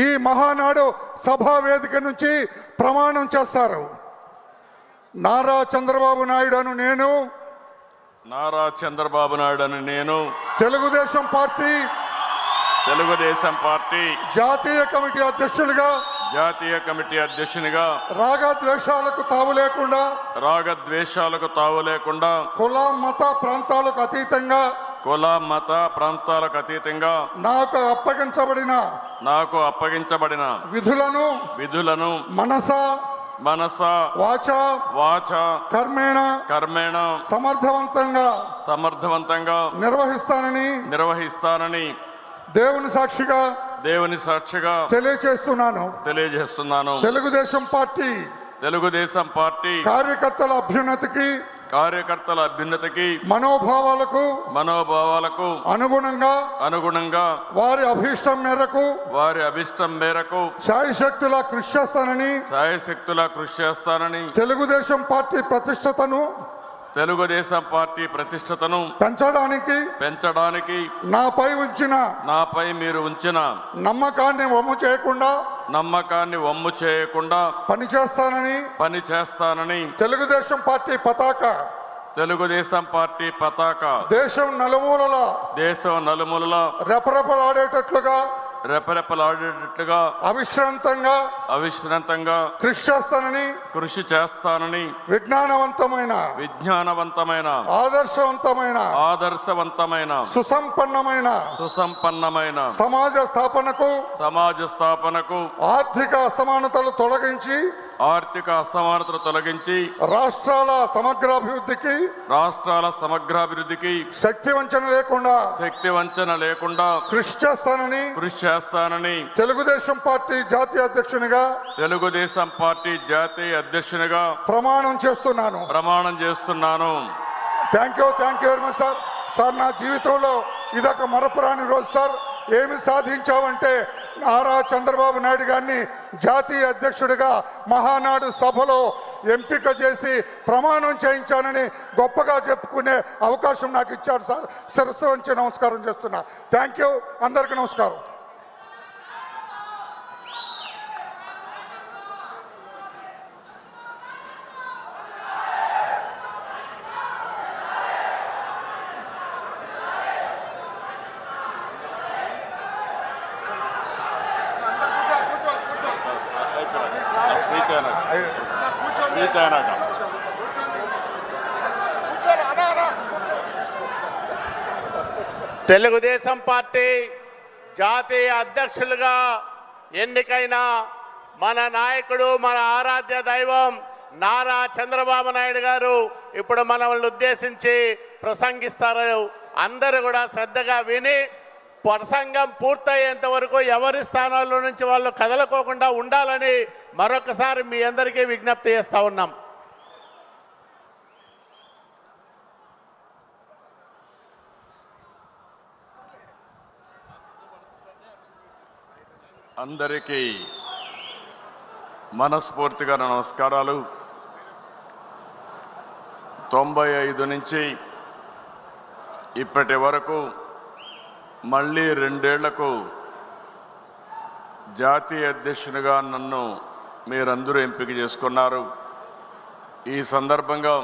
ఈ మహానాడు సభా వేదిక నుంచి ప్రమాణం చేస్తారు. నారా చంద్రబాబు నాయుడు అను నేను తెలుగుదేశం పార్టీ జాతీయ కమిటీ అధ్యక్షునిగా రాగద్వేషాలకు తావు లేకుండా కుల మత ప్రాంతాలకు అతీతంగా నాకు అప్పగించబడిన విధులను మనస వాచ కర్మేణ సమర్థవంతంగా నిర్వహిస్తానని దేవుని సాక్షిగా తెలియజేస్తున్నాను. తెలుగుదేశం పార్టీ కార్యకర్తల అభ్యున్నతికి మనోభావాలకు అనుగుణంగా వారి అభిష్టం మేరకు శాయశక్తులా కృషి చేస్తానని తెలుగుదేశం పార్టీ ప్రతిష్టతను పెంచడానికి నాపై మీరు ఉంచిన నమ్మకాన్ని వమ్ము చేయకుండా పనిచేస్తానని తెలుగుదేశం పార్టీ పతాక దేశం నలుమూలలా రెపరెపలాడేటట్లుగా అవిశ్రాంతంగా కృషి చేస్తానని విజ్ఞానవంతమైన ఆదర్శవంతమైన సుసంపన్నమైన సమాజ స్థాపనకు ఆర్థిక అసమానతలు తొలగించి రాష్ట్రాల సమగ్రాభివృద్ధికి శక్తి వంచన లేకుండా కృషి చేస్తానని తెలుగుదేశం పార్టీ జాతీయ అధ్యక్షునిగా ప్రమాణం చేస్తున్నాను. Thank you very much sir. నా జీవితంలో ఇదొక మరపురాని రోజు సార్. ఏమి సాధించావంటే నారా చంద్రబాబు నాయుడు గారిని జాతీయ అధ్యక్షుడిగా మహానాడు సభలో ఎంపిక చేసి ప్రమాణం చేయించానని గొప్పగా చెప్పుకునే అవకాశం నాకు ఇచ్చారు సార్. శిరస్సు వంచి నమస్కారం చేస్తున్నా. Thank you. అందరికీ నమస్కారం. తెలుగుదేశం పార్టీ జాతీయ అధ్యక్షులుగా ఎన్నికైన మన నాయకుడు, మన ఆరాధ్య దైవం నారా చంద్రబాబు నాయుడు గారు ఇప్పుడు మనల్ని ఉద్దేశించి ప్రసంగిస్తారు. అందరూ కూడా శ్రద్ధగా విని ప్రసంగం పూర్తయ్యేంత వరకు ఎవరి స్థానాల్లో నుంచి వాళ్ళు కదలకోకుండా ఉండాలని మరొకసారి మీ అందరికీ విజ్ఞప్తి చేస్తా ఉన్నాం. అందరికీ మనస్ఫూర్తిగా నమస్కారాలు. 95 నుంచి ఇప్పటి వరకు మళ్ళీ 2 ఏళ్లకు జాతీయ అధ్యక్షునిగా నన్ను మీరందరూ ఎంపిక చేసుకున్నారు. ఈ సందర్భంగా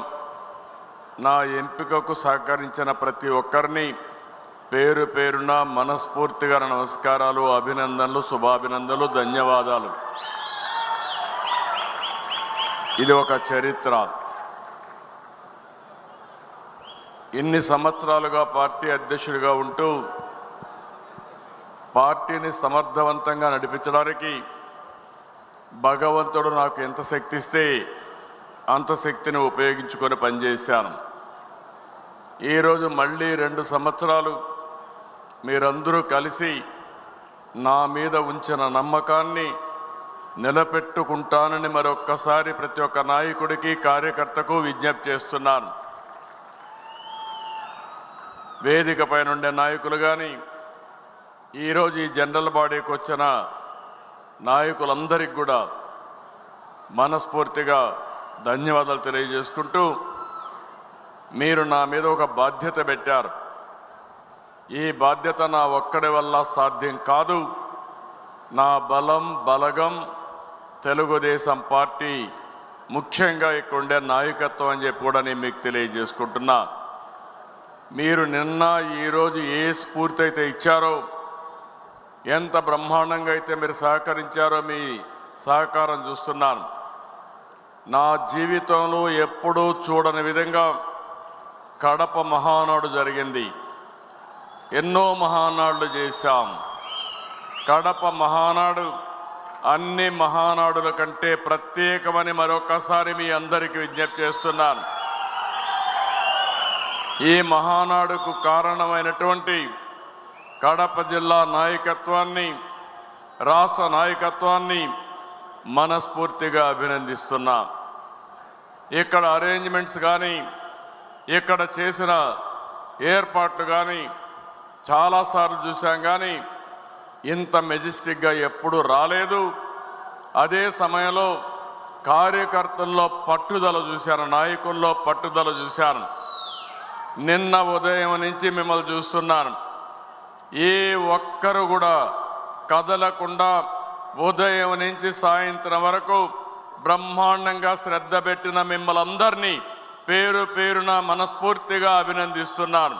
నా ఎంపికకు సహకరించిన ప్రతి ఒక్కరిని పేరు పేరున మనస్ఫూర్తిగా నమస్కారాలు, అభినందనలు, శుభాభినందనలు, ధన్యవాదాలు. ఇది ఒక చరిత్ర. ఇన్ని సంవత్సరాలుగా పార్టీ అధ్యక్షుడిగా ఉంటూ పార్టీని సమర్థవంతంగా నడిపించడానికి భగవంతుడు నాకు ఎంత శక్తి ఇస్తే అంత శక్తిని ఉపయోగించుకొని పనిచేశాను. ఈరోజు మళ్ళీ 2 సంవత్సరాలు మీరందరూ కలిసి నా మీద ఉంచిన నమ్మకాన్ని నిలబెట్టుకుంటానని మరొక్కసారి ప్రతి ఒక్క నాయకుడికి, కార్యకర్తకు విజ్ఞప్తి చేస్తున్నాను. వేదికపై నుండే నాయకులు కానీ, ఈరోజు ఈ జనరల్ బాడీకి వచ్చిన నాయకులందరికీ కూడా మనస్ఫూర్తిగా ధన్యవాదాలు తెలియజేసుకుంటూ, మీరు నా మీద ఒక బాధ్యత పెట్టారు. ఈ బాధ్యత నా ఒక్కడి వల్ల సాధ్యం కాదు. నా బలం బలగం తెలుగుదేశం పార్టీ, ముఖ్యంగా ఇక్కడ ఉండే నాయకత్వం అని చెప్పి కూడా నేను మీకు తెలియజేసుకుంటున్నా. మీరు నిన్న ఈరోజు ఏ స్ఫూర్తి అయితే ఇచ్చారో, ఎంత బ్రహ్మాండంగా అయితే మీరు సహకరించారో మీ సహకారం చూస్తున్నాను. నా జీవితంలో ఎప్పుడూ చూడని విధంగా కడప మహానాడు జరిగింది. ఎన్నో మహానాడులు చేశాం. కడప మహానాడు అన్ని మహానాడుల కంటే ప్రత్యేకమని మరొకసారి మీ అందరికీ విజ్ఞప్తి చేస్తున్నాను. ఈ మహానాడుకు కారణమైనటువంటి కడప జిల్లా నాయకత్వాన్ని, రాష్ట్ర నాయకత్వాన్ని మనస్ఫూర్తిగా అభినందిస్తున్నా. ఇక్కడ అరేంజ్మెంట్స్ కానీ, ఇక్కడ చేసిన ఏర్పాట్లు కానీ చాలాసార్లు చూసాం, కానీ ఇంత మెజెస్టిక్గా ఎప్పుడు రాలేదు. అదే సమయంలో కార్యకర్తల్లో పట్టుదల చూశాను, నాయకుల్లో పట్టుదల చూశాను. నిన్న ఉదయం నుంచి మిమ్మల్ని చూస్తున్నాను. ఏ ఒక్కరు కూడా కదలకుండా ఉదయం నుంచి సాయంత్రం వరకు బ్రహ్మాండంగా శ్రద్ధ పెట్టిన మిమ్మల్ని అందరినీ పేరు పేరున మనస్ఫూర్తిగా అభినందిస్తున్నాను.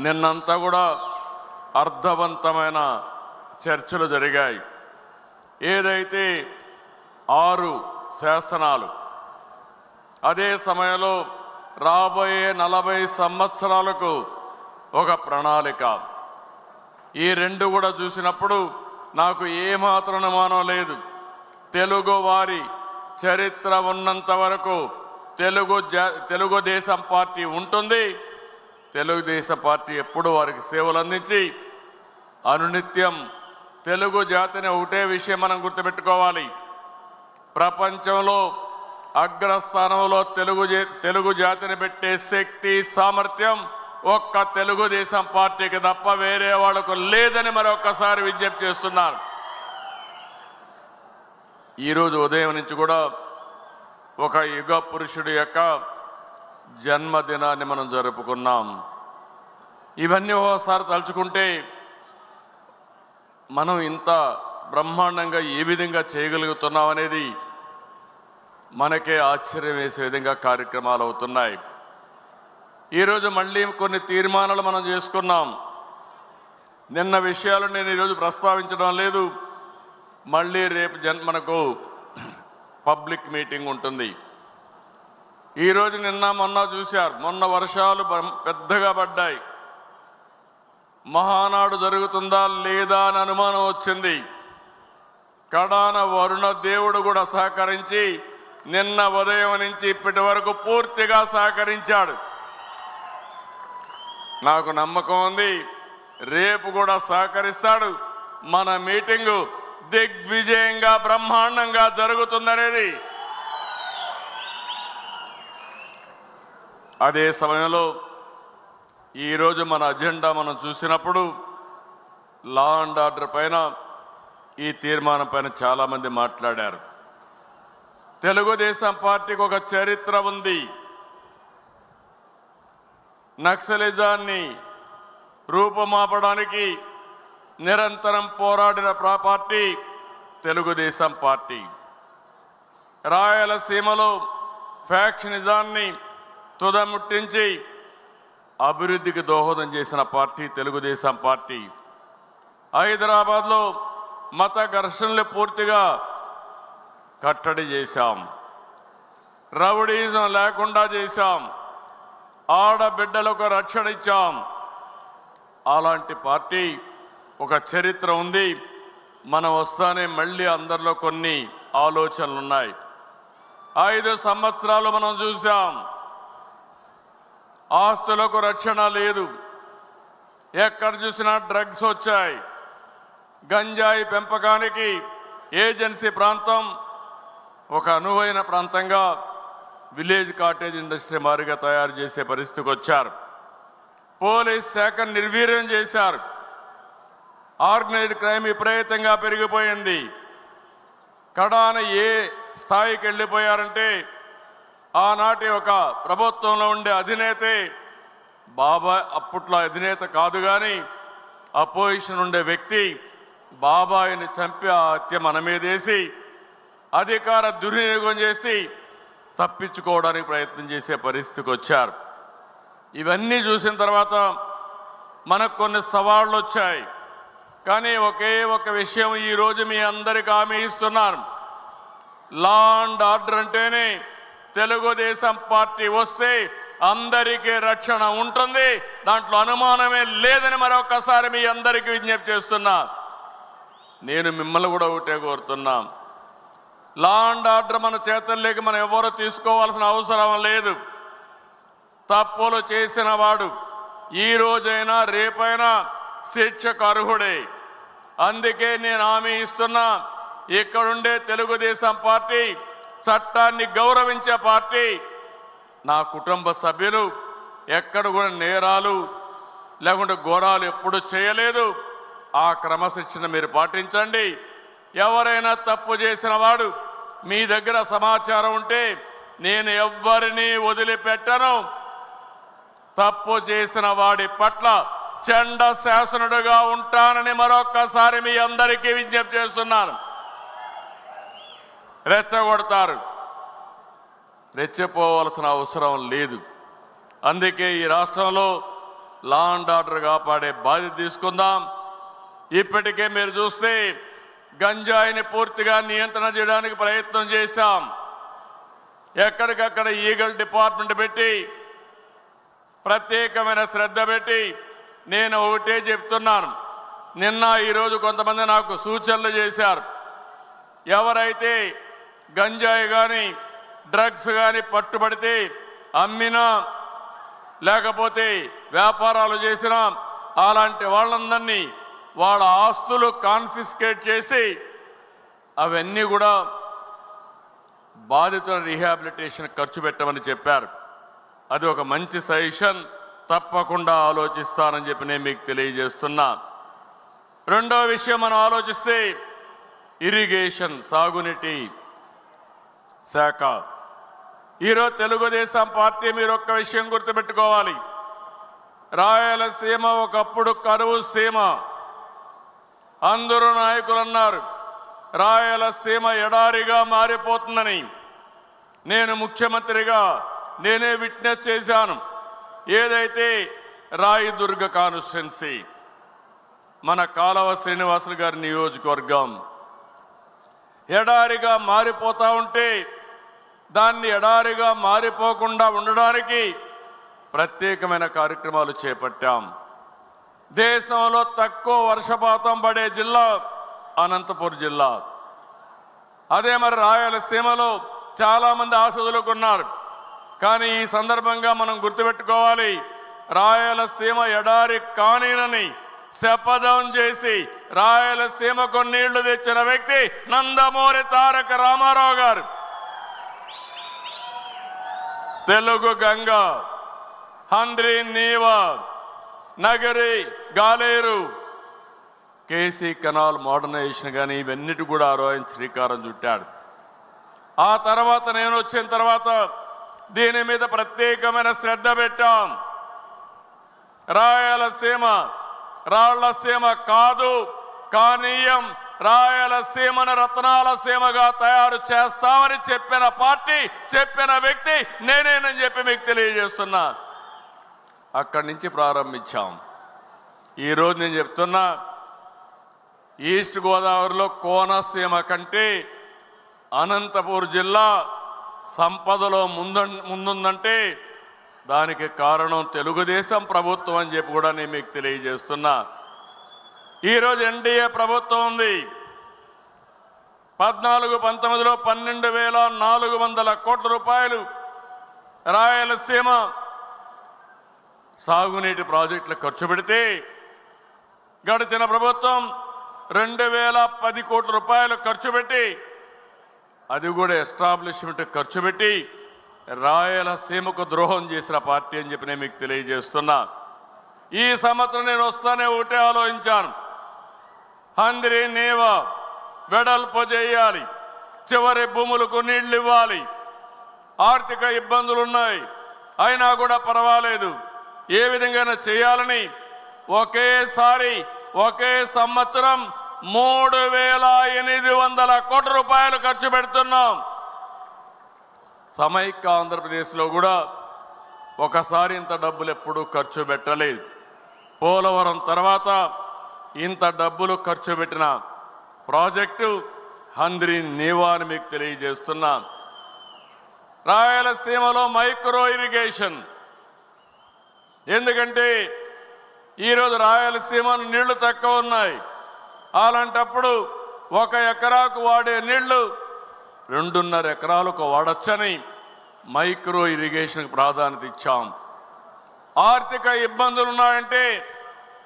నిన్నంతా కూడా అర్థవంతమైన చర్చలు జరిగాయి. ఏదైతే 6 శాసనాలు, అదే సమయంలో రాబోయే 40 సంవత్సరాలకు ఒక ప్రణాళిక, ఈ రెండు కూడా చూసినప్పుడు నాకు ఏమాత్రం అనుమానం లేదు. తెలుగు వారి చరిత్ర ఉన్నంత వరకు తెలుగుదేశం పార్టీ ఉంటుంది. తెలుగుదేశం పార్టీ ఎప్పుడు వారికి సేవలు అందించి అనునిత్యం తెలుగు జాతిని ఒకటే విషయం మనం గుర్తుపెట్టుకోవాలి. ప్రపంచంలో అగ్రస్థానంలో తెలుగు జాతిని పెట్టే శక్తి, సామర్థ్యం ఒక్క తెలుగుదేశం పార్టీకి తప్ప వేరే వాళ్ళకు లేదని మరొకసారి విజ్ఞప్తి చేస్తున్నారు. ఈరోజు ఉదయం నుంచి కూడా ఒక యుగ పురుషుడి యొక్క జన్మదినాన్ని మనం జరుపుకున్నాం. ఇవన్నీ ఒకసారి తలుచుకుంటే మనం ఇంత బ్రహ్మాండంగా ఏ విధంగా చేయగలుగుతున్నాం అనేది మనకే ఆశ్చర్యం వేసే విధంగా కార్యక్రమాలు అవుతున్నాయి. ఈరోజు మళ్ళీ కొన్ని తీర్మానాలు మనం చేసుకున్నాం. నిన్న విషయాలు నేను ఈరోజు ప్రస్తావించడం లేదు. మళ్ళీ రేపు మనకు పబ్లిక్ మీటింగ్ ఉంటుంది. ఈరోజు నిన్న మొన్న చూశారు, మొన్న వర్షాలు పెద్దగా పడ్డాయి. మహానాడు జరుగుతుందా లేదా అని అనుమానం వచ్చింది. కడాన వరుణ దేవుడు కూడా సహకరించి నిన్న ఉదయం నుంచి ఇప్పటి వరకు పూర్తిగా సహకరించాడు. నాకు నమ్మకం ఉంది రేపు కూడా సహకరిస్తాడు. మన మీటింగు దిగ్విజయంగా బ్రహ్మాండంగా జరుగుతుందనేది. అదే సమయంలో ఈరోజు మన అజెండా మనం చూసినప్పుడు లా అండ్ ఆర్డర్ పైన, ఈ తీర్మానం పైన చాలామంది మాట్లాడారు. తెలుగుదేశం పార్టీకి ఒక చరిత్ర ఉంది. నక్సలిజాన్ని రూపుమాపడానికి నిరంతరం పోరాడిన పార్టీ తెలుగుదేశం పార్టీ. రాయలసీమలో ఫ్యాక్షనిజాన్ని తుదముట్టించి అభివృద్ధికి దోహదం చేసిన పార్టీ తెలుగుదేశం పార్టీ. హైదరాబాద్లో మత ఘర్షణలు పూర్తిగా కట్టడి చేశాం. రౌడీజం లేకుండా చేశాం. ఆడబిడ్డలకు రక్షణ ఇచ్చాం. అలాంటి పార్టీ ఒక చరిత్ర ఉంది. మనం వస్తానే మళ్ళీ అందరిలో కొన్ని ఆలోచనలు ఉన్నాయి. 5 సంవత్సరాలు మనం చూసాం, ఆస్తులకు రక్షణ లేదు. ఎక్కడ చూసినా డ్రగ్స్ వచ్చాయి. గంజాయి పెంపకానికి ఏజెన్సీ ప్రాంతం ఒక అనువైన ప్రాంతంగా విలేజ్ కాటేజ్ ఇండస్ట్రీ మారిగా తయారు చేసే పరిస్థితికి వచ్చారు. పోలీస్ శాఖ నిర్వీర్యం చేశారు. ఆర్గనైజ్డ్ క్రైమ్ విపరీతంగా పెరిగిపోయింది. కడాన ఏ స్థాయికి వెళ్ళిపోయారంటే ఆనాటి ఒక ప్రభుత్వంలో ఉండే అధినేతే, బాబా అప్పట్లో అధినేత కాదు కానీ అపోజిషన్ ఉండే వ్యక్తి బాబాయిని చంపి ఆ హత్య మన మీదేసి అధికార దుర్వినియోగం చేసి తప్పించుకోవడానికి ప్రయత్నం చేసే పరిస్థితికి వచ్చారు. ఇవన్నీ చూసిన తర్వాత మనకు కొన్ని సవాళ్ళు వచ్చాయి. కానీ ఒకే ఒక విషయం ఈరోజు మీ అందరికీ హామీ ఇస్తున్నాను. లా అండ్ ఆర్డర్ అంటేనే తెలుగుదేశం పార్టీ వస్తే అందరికీ రక్షణ ఉంటుంది, దాంట్లో అనుమానమే లేదని మరొకసారి మీ అందరికీ విజ్ఞప్తి చేస్తున్నా. నేను మిమ్మల్ని కూడా ఒకటే కోరుతున్నా, లా అండ్ ఆర్డర్ మన చేతుల్లోకి మనం ఎవరు తీసుకోవాల్సిన అవసరం లేదు. తప్పులు చేసిన వాడు ఈ రోజైనా రేపైనా శిక్షకు అర్హుడే. అందుకే నేను హామీ ఇస్తున్నా, ఇక్కడుండే తెలుగుదేశం పార్టీ చట్టాన్ని గౌరవించే పార్టీ. నా కుటుంబ సభ్యులు ఎక్కడ కూడా నేరాలు లేకుంటే ఘోరాలు ఎప్పుడు చేయలేదు. ఆ క్రమశిక్షణ మీరు పాటించండి. ఎవరైనా తప్పు చేసిన వాడు మీ దగ్గర సమాచారం ఉంటే నేను ఎవ్వరినీ వదిలిపెట్టను. తప్పు చేసిన వాడి పట్ల చండ శాసనుడుగా ఉంటానని మరొక్కసారి మీ అందరికీ విజ్ఞప్తి చేస్తున్నాను. రెచ్చగొడతారు, రెచ్చిపోవలసిన అవసరం లేదు. అందుకే ఈ రాష్ట్రంలో లా అండ్ ఆర్డర్ కాపాడే బాధ్యత తీసుకుందాం. ఇప్పటికే మీరు చూస్తే గంజాయిని పూర్తిగా నియంత్రణ చేయడానికి ప్రయత్నం చేశాం. ఎక్కడికక్కడ ఈగల్ డిపార్ట్మెంట్ పెట్టి ప్రత్యేకమైన శ్రద్ధ పెట్టి నేను ఒకటే చెప్తున్నాను. నిన్న ఈరోజు కొంతమంది నాకు సూచనలు చేశారు. ఎవరైతే గంజాయి కానీ డ్రగ్స్ కానీ పట్టుబడితే అమ్మినా లేకపోతే వ్యాపారాలు చేసినా అలాంటి వాళ్ళందరినీ వాళ్ళ ఆస్తులు కాన్ఫిస్కేట్ చేసి అవన్నీ కూడా బాధితుల రీహాబిలిటేషన్ ఖర్చు పెట్టమని చెప్పారు. అది ఒక మంచి సజెషన్, తప్పకుండా ఆలోచిస్తానని చెప్పి నేను మీకు తెలియజేస్తున్నా. రెండో విషయం మనం ఆలోచిస్తే ఇరిగేషన్, సాగునీటి శాఖ. ఈరోజు తెలుగుదేశం పార్టీ మీరు ఒక్క విషయం గుర్తుపెట్టుకోవాలి. రాయలసీమ ఒకప్పుడు కరువు సీమ. అందరూ నాయకులు అన్నారు రాయలసీమ ఎడారిగా మారిపోతుందని. నేను ముఖ్యమంత్రిగా నేనే విట్నెస్ చేశాను. ఏదైతే రాయదుర్గ కాన్స్టిట్యున్సీ మన కాలవ శ్రీనివాసులు గారి నియోజకవర్గం ఎడారిగా మారిపోతూ ఉంటే దాన్ని ఎడారిగా మారిపోకుండా ఉండడానికి ప్రత్యేకమైన కార్యక్రమాలు చేపట్టాం. దేశంలో తక్కువ వర్షపాతం పడే జిల్లా అనంతపురం జిల్లా. అదే మరి రాయలసీమలో చాలామంది ఆశలుకున్నారు. కానీ ఈ సందర్భంగా మనం గుర్తుపెట్టుకోవాలి, రాయలసీమ ఎడారి కానీనని శపథం చేసి రాయలసీమకు నీళ్లు తెచ్చిన వ్యక్తి నందమూరి తారక రామారావు గారు. Telugu Ganga, Handri Neeva, Nagari, Galeru, KC canal modernisation కానీ ఇవన్నిటి కూడా ఆయన శ్రీకారం చుట్టాడు. ఆ తర్వాత నేను వచ్చిన తర్వాత దీని మీద ప్రత్యేకమైన శ్రద్ధ పెట్టాం. రాయలసీమ రాళ్లసీమ కాదు, కానీయం రాయలసీమను రత్నాల సీమగా తయారు చేస్తామని చెప్పిన పార్టీ, చెప్పిన వ్యక్తి నేనేనని చెప్పి మీకు తెలియజేస్తున్నా. అక్కడి నుంచి ప్రారంభించాం. ఈరోజు నేను చెప్తున్నా, ఈస్ట్ గోదావరిలో కోనసీమ కంటే అనంతపురం జిల్లా సంపదలో ముందుందంటే దానికి కారణం తెలుగుదేశం ప్రభుత్వం అని చెప్పి కూడా నేను మీకు తెలియజేస్తున్నా. ఈరోజు ఎన్డీఏ ప్రభుత్వం ఉంది. 14-19లో 12,400 కోట్ల రూపాయలు రాయలసీమ సాగునీటి ప్రాజెక్టులు ఖర్చు పెడితే గడిచిన ప్రభుత్వం 2,010 కోట్ల రూపాయలు ఖర్చు పెట్టి, అది కూడా ఎస్టాబ్లిష్మెంట్ ఖర్చు పెట్టి రాయలసీమకు ద్రోహం చేసిన పార్టీ అని చెప్పి నేను మీకు తెలియజేస్తున్నా. ఈ సంవత్సరం నేను వస్తానే ఒకటే ఆలోచించాను, హంద్రి నీవ వెడల్పు చేయాలి, చివరి భూములకు నీళ్లు ఇవ్వాలి. ఆర్థిక ఇబ్బందులు ఉన్నాయి, అయినా కూడా పర్వాలేదు, ఏ విధంగా చేయాలని ఒకేసారి ఒకే సంవత్సరం 3,800 కోట్ల రూపాయలు ఖర్చు పెడుతున్నాం. సమైక్య ఆంధ్రప్రదేశ్లో కూడా ఒకసారి ఇంత డబ్బులు ఎప్పుడూ ఖర్చు పెట్టలేదు. పోలవరం తర్వాత ఇంత డబ్బులు ఖర్చు పెట్టిన ప్రాజెక్టు హంద్రీ నీవా అని మీకు తెలియజేస్తున్నా. రాయలసీమలో మైక్రో ఇరిగేషన్, ఎందుకంటే ఈరోజు రాయలసీమలో నీళ్లు తక్కువ ఉన్నాయి. అలాంటప్పుడు 1 ఎకరాకు వాడే నీళ్లు 2.5 ఎకరాలకు వాడచ్చని మైక్రో ఇరిగేషన్కి ప్రాధాన్యత ఇచ్చాం. ఆర్థిక ఇబ్బందులు ఉన్నాయంటే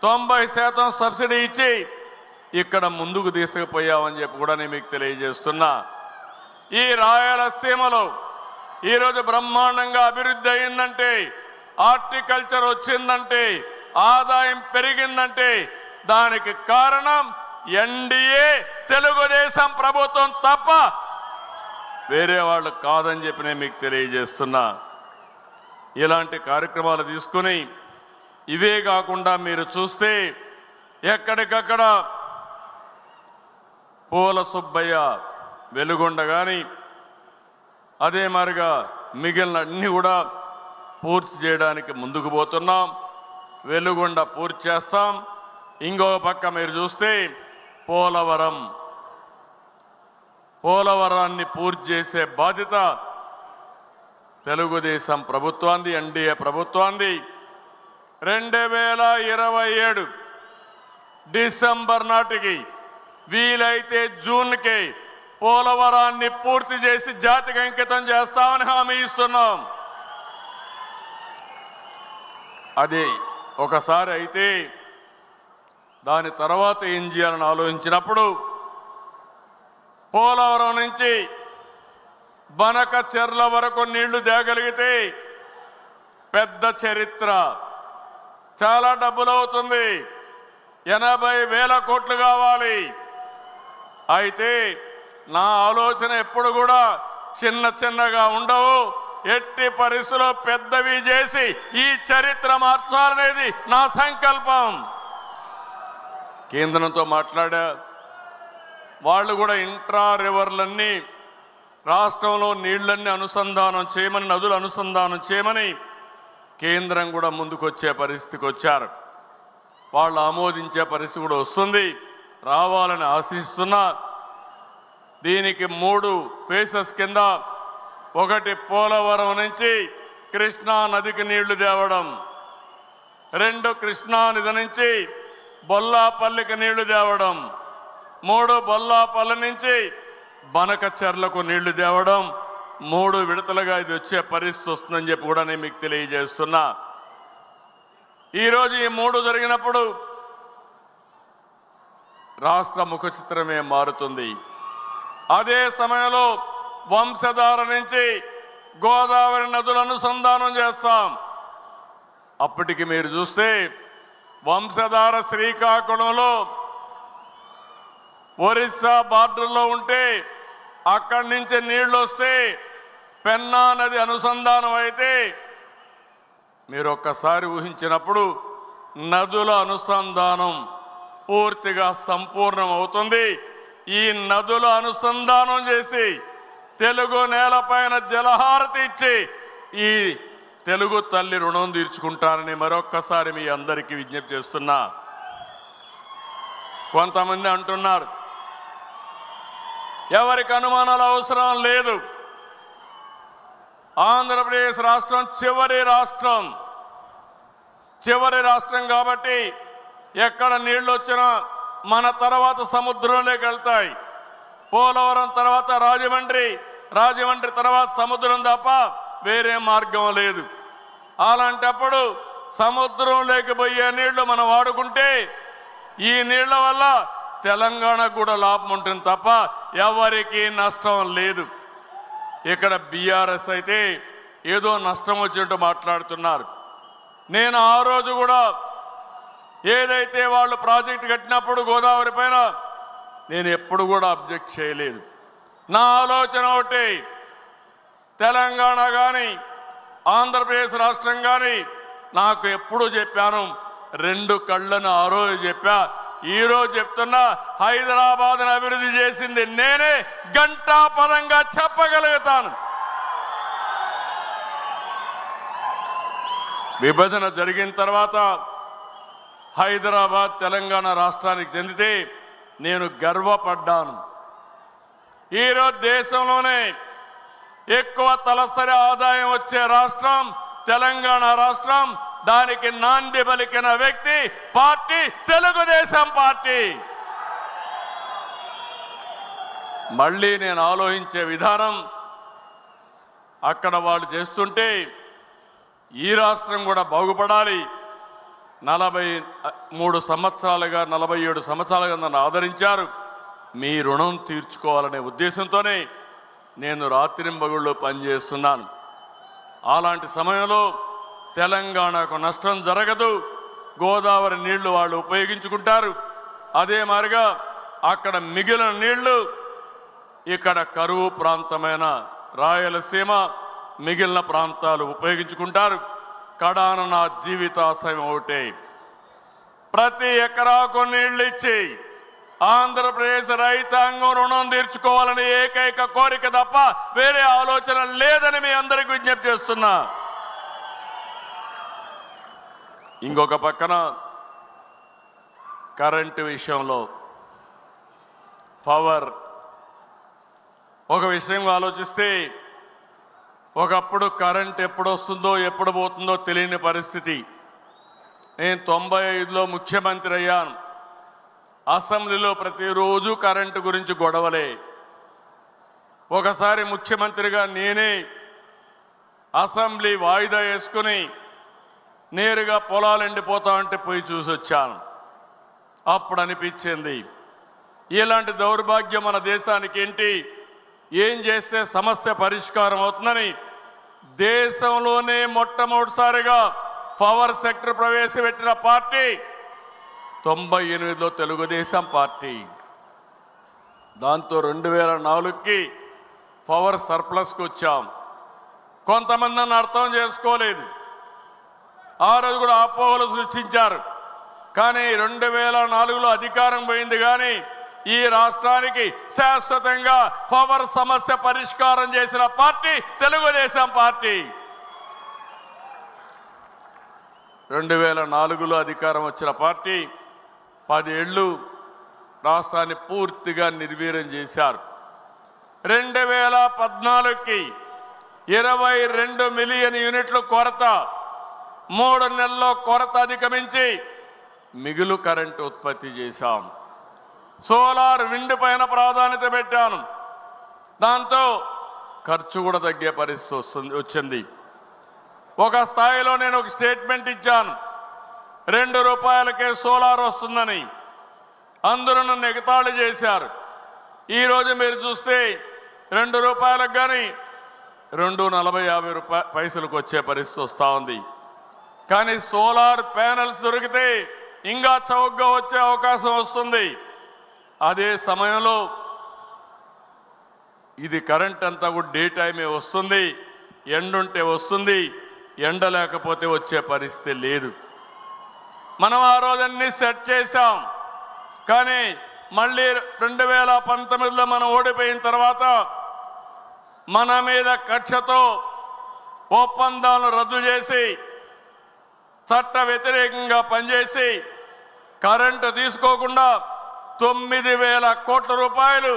90% సబ్సిడీ ఇచ్చి ఇక్కడ ముందుకు తీసుకుపోయామని చెప్పి కూడా నేను మీకు తెలియజేస్తున్నా. ఈ రాయలసీమలో ఈరోజు బ్రహ్మాండంగా అభివృద్ధి అయిందంటే, హార్టికల్చర్ వచ్చిందంటే, ఆదాయం పెరిగిందంటే దానికి కారణం ఎన్డీఏ తెలుగుదేశం ప్రభుత్వం తప్ప వేరే వాళ్ళు కాదని చెప్పి నేను మీకు తెలియజేస్తున్నా. ఇలాంటి కార్యక్రమాలు తీసుకుని ఇవే కాకుండా మీరు చూస్తే ఎక్కడికక్కడ పూల సుబ్బయ్య వెలుగొండ కానీ అదే మాదిరిగా మిగిలిన అన్ని కూడా పూర్తి చేయడానికి ముందుకు పోతున్నాం. వెలుగొండ పూర్తి చేస్తాం. ఇంకో పక్క మీరు చూస్తే పోలవరాన్ని పూర్తి చేసే బాధ్యత తెలుగుదేశం ప్రభుత్వాన్ని, ఎన్డీఏ ప్రభుత్వాన్ని. 2027 డిసెంబర్ నాటికి వీలైతే జూన్కి పోలవరాన్ని పూర్తి చేసి జాతికి అంకితం చేస్తామని హామీ ఇస్తున్నాం. అది ఒకసారి అయితే దాని తర్వాత ఏం చేయాలని ఆలోచించినప్పుడు పోలవరం నుంచి బనక చెర్ల వరకు నీళ్లు తేగలిగితే పెద్ద చరిత్ర, చాలా డబ్బులు అవుతుంది. 80,000 కోట్లు కావాలి. అయితే నా ఆలోచన ఎప్పుడు కూడా చిన్నగా ఉండవు. ఎట్టి పరిస్థితుల్లో పెద్దవి చేసి ఈ చరిత్ర మార్చాలనేది నా సంకల్పం. కేంద్రంతో మాట్లాడా, వాళ్ళు కూడా ఇంట్రా రివర్లన్నీ రాష్ట్రంలో నీళ్లన్నీ అనుసంధానం చేయమని, నదులు అనుసంధానం చేయమని కేంద్రం కూడా ముందుకొచ్చే పరిస్థితికి వచ్చారు. వాళ్ళు ఆమోదించే పరిస్థితి కూడా వస్తుంది, రావాలని ఆశిస్తున్నా. దీనికి 3 ఫేసెస్ కింద, 1 పోలవరం నుంచి కృష్ణా నదికి నీళ్లు తేవడం, 2 కృష్ణా నది నుంచి బొల్లాపల్లికి నీళ్లు తేవడం, 3 బొల్లాపల్లి నుంచి బనక చెర్లకు నీళ్లు తేవడం. 3 విడతలుగా ఇది వచ్చే పరిస్థితి వస్తుందని చెప్పి కూడా నేను మీకు తెలియజేస్తున్నా. ఈరోజు ఈ 3 జరిగినప్పుడు రాష్ట్ర ముఖ చిత్రమే మారుతుంది. అదే సమయంలో వంశధార నుంచి గోదావరి నదులు అనుసంధానం చేస్తాం. అప్పటికి మీరు చూస్తే వంశధార శ్రీకాకుళంలో ఒరిస్సా బార్డర్లో ఉంటే అక్కడి నుంచి నీళ్లు వస్తే పెన్నా నది అనుసంధానం అయితే మీరు ఒక్కసారి ఊహించినప్పుడు నదుల అనుసంధానం పూర్తిగా సంపూర్ణం అవుతుంది. ఈ నదుల అనుసంధానం చేసి తెలుగు నేలపైన జలహారతి ఇచ్చి ఈ తెలుగు తల్లి రుణం తీర్చుకుంటారని మరొక్కసారి మీ అందరికీ విజ్ఞప్తి చేస్తున్నా. కొంతమంది అంటున్నారు ఎవరికి అనుమానాలు అవసరం లేదు, ఆంధ్రప్రదేశ్ రాష్ట్రం చివరి రాష్ట్రం కాబట్టి ఎక్కడ నీళ్లు వచ్చినా మన తర్వాత సముద్రంలోకి వెళ్తాయి. పోలవరం తర్వాత రాజమండ్రి తర్వాత సముద్రం తప్ప వేరే మార్గం లేదు. అలాంటప్పుడు సముద్రంలోకి పోయే నీళ్లు మనం వాడుకుంటే ఈ నీళ్ల వల్ల తెలంగాణకు కూడా లాభం ఉంటుంది తప్ప ఎవరికి నష్టం లేదు. ఇక్కడ బీఆర్ఎస్ అయితే ఏదో నష్టం వచ్చినట్టు మాట్లాడుతున్నారు. నేను ఆ రోజు కూడా ఏదైతే వాళ్ళు ప్రాజెక్టు కట్టినప్పుడు గోదావరి పైన నేను ఎప్పుడు కూడా అబ్జెక్ట్ చేయలేదు. నా ఆలోచన ఒకటి, తెలంగాణ కానీ ఆంధ్రప్రదేశ్ రాష్ట్రం కానీ నాకు ఎప్పుడు చెప్పాను, 2 కళ్ళను ఆ రోజు చెప్పా, ఈరోజు చెప్తున్నా, హైదరాబాద్ను అభివృద్ధి చేసింది నేనే, ఘంటాపదంగా చెప్పగలుగుతాను. విభజన జరిగిన తర్వాత హైదరాబాద్ తెలంగాణ రాష్ట్రానికి చెందితే నేను గర్వపడ్డాను. ఈరోజు దేశంలోనే ఎక్కువ తలసరి ఆదాయం వచ్చే రాష్ట్రం తెలంగాణ రాష్ట్రం. దానికి నాంది పలికిన వ్యక్తి పార్టీ తెలుగుదేశం పార్టీ. మళ్ళీ నేను ఆలోచించే విధానం, అక్కడ వాళ్ళు చేస్తుంటే ఈ రాష్ట్రం కూడా బాగుపడాలి. 43 సంవత్సరాలుగా 47 సంవత్సరాలుగా నన్ను ఆదరించారు. మీ రుణం తీర్చుకోవాలనే ఉద్దేశంతోనే నేను రాత్రింబగుళ్ళు పనిచేస్తున్నాను. అలాంటి సమయంలో తెలంగాణకు నష్టం జరగదు. గోదావరి నీళ్లు వాళ్ళు ఉపయోగించుకుంటారు. అదే మాదిరిగా అక్కడ మిగిలిన నీళ్లు ఇక్కడ కరువు ప్రాంతమైన రాయలసీమ మిగిలిన ప్రాంతాలు ఉపయోగించుకుంటారు. కడాన నా జీవితాశయం ఒకటే, ప్రతి ఎకరాకు నీళ్లు ఇచ్చి ఆంధ్రప్రదేశ్ రైతాంగం రుణం తీర్చుకోవాలని ఏకైక కోరిక తప్ప వేరే ఆలోచన లేదని మీ అందరికీ విజ్ఞప్తి చేస్తున్నా. ఇంకొక పక్కన కరెంటు విషయంలో పవర్ ఒక విషయం ఆలోచిస్తే, ఒకప్పుడు కరెంట్ ఎప్పుడు వస్తుందో ఎప్పుడు పోతుందో తెలియని పరిస్థితి. నేను 95లో ముఖ్యమంత్రి అయ్యాను. అసెంబ్లీలో ప్రతిరోజు కరెంటు గురించి గొడవలే. ఒకసారి ముఖ్యమంత్రిగా నేనే అసెంబ్లీ వాయిదా వేసుకుని నేరుగా పొలాలు ఎండిపోతా ఉంటే పోయి చూసి వచ్చాను. అప్పుడు అనిపించింది, ఇలాంటి దౌర్భాగ్యం మన దేశానికి ఏంటి, ఏం చేస్తే సమస్య పరిష్కారం అవుతుందని దేశంలోనే మొట్టమొదటిసారిగా పవర్ సెక్టర్ ప్రవేశపెట్టిన పార్టీ 98లో తెలుగుదేశం పార్టీ. దాంతో 2004కి పవర్ సర్ప్లస్కి వచ్చాం. కొంతమంది నన్ను అర్థం చేసుకోలేదు. ఆ రోజు కూడా అపోహలు సృష్టించారు. కానీ 2004లో అధికారం పోయింది. కానీ ఈ రాష్ట్రానికి శాశ్వతంగా పవర్ సమస్య పరిష్కారం చేసిన పార్టీ తెలుగుదేశం పార్టీ. 2004లో అధికారం వచ్చిన పార్టీ 10 ఏళ్ళు రాష్ట్రాన్ని పూర్తిగా నిర్వీర్యం చేశారు. 2014కి 22 మిలియన్ యూనిట్లు కొరత, 3 నెలల్లో కొరత అధిగమించి మిగులు కరెంటు ఉత్పత్తి చేశాం. సోలార్ విండ్ పైన ప్రాధాన్యత పెట్టాను. దాంతో ఖర్చు కూడా తగ్గే పరిస్థితి వచ్చింది. ఒక స్థాయిలో నేను ఒక స్టేట్మెంట్ ఇచ్చాను, 2 రూపాయలకే సోలార్ వస్తుందని. అందరూ నన్ను ఎగతాళి చేశారు. ఈరోజు మీరు చూస్తే 2 రూపాయలకు కానీ 2.40-50 పైసలకు వచ్చే పరిస్థితి వస్తూ ఉంది. కానీ సోలార్ ప్యానెల్స్ దొరికితే ఇంకా చౌకగా వచ్చే అవకాశం వస్తుంది. అదే సమయంలో ఇది కరెంట్ అంతా కూడా డే టైమే వస్తుంది, ఎండుంటే వస్తుంది, ఎండ లేకపోతే వచ్చే పరిస్థితి లేదు. మనం ఆ రోజన్నీ సెట్ చేశాం. కానీ మళ్ళీ 2019లో మనం ఓడిపోయిన తర్వాత మన మీద కక్షతో ఒప్పందాలను రద్దు చేసి చట్ట వ్యతిరేకంగా పనిచేసి కరెంటు తీసుకోకుండా 9,000 కోట్ల రూపాయలు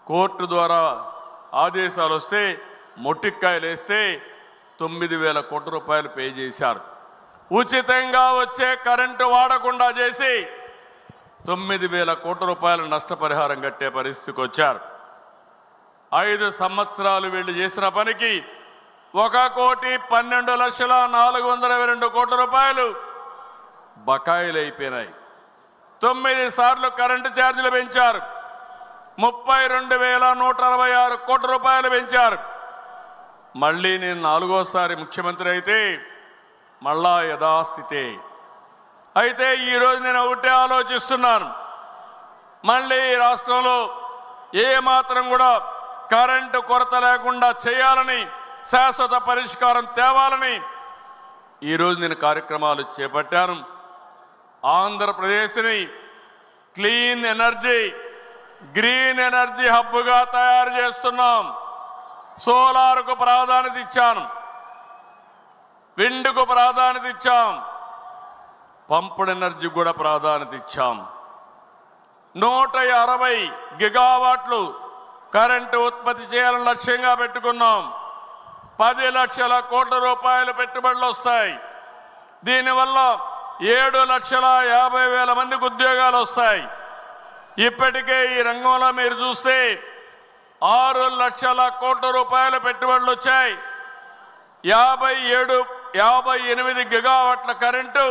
కోర్టు ద్వారా ఆదేశాలు వస్తే మొట్టికాయలు వేస్తే 9,000 కోట్ల రూపాయలు పే చేశారు. ఉచితంగా వచ్చే కరెంటు వాడకుండా చేసి 9,000 కోట్ల రూపాయలు నష్టపరిహారం కట్టే పరిస్థితికి వచ్చారు. 5 సంవత్సరాలు వీళ్ళు చేసిన పనికి 1,12,422 కోట్ల రూపాయలు బకాయిలు అయిపోయినాయి. 9 సార్లు కరెంటు ఛార్జీలు పెంచారు. 32,166 కోట్ల రూపాయలు పెంచారు. మళ్ళీ నేను 4వసారి ముఖ్యమంత్రి అయితే మళ్ళా యథాస్థితే. అయితే ఈరోజు నేను ఒకటే ఆలోచిస్తున్నాను, మళ్ళీ ఈ రాష్ట్రంలో ఏమాత్రం కూడా కరెంటు కొరత లేకుండా చేయాలని, శాశ్వత పరిష్కారం తేవాలని ఈరోజు నేను కార్యక్రమాలు చేపట్టాను. ఆంధ్రప్రదేశ్ని క్లీన్ ఎనర్జీ, గ్రీన్ ఎనర్జీ హబ్గా తయారు చేస్తున్నాం. సోలార్కు ప్రాధాన్యత ఇచ్చాను, విండ్కు ప్రాధాన్యత ఇచ్చాం, పంపుడ్ ఎనర్జీ కూడా ప్రాధాన్యత ఇచ్చాం. 160 గిగావాట్లు కరెంటు ఉత్పత్తి చేయాలని లక్ష్యంగా పెట్టుకున్నాం. 10 లక్షల కోట్ల రూపాయలు పెట్టుబడులు వస్తాయి. దీనివల్ల 7,50,000 మందికి ఉద్యోగాలు వస్తాయి. ఇప్పటికే ఈ రంగంలో మీరు చూస్తే 6 లక్షల కోట్ల రూపాయల పెట్టుబడులు వచ్చాయి. 58 గిగావాట్ల కరెంటు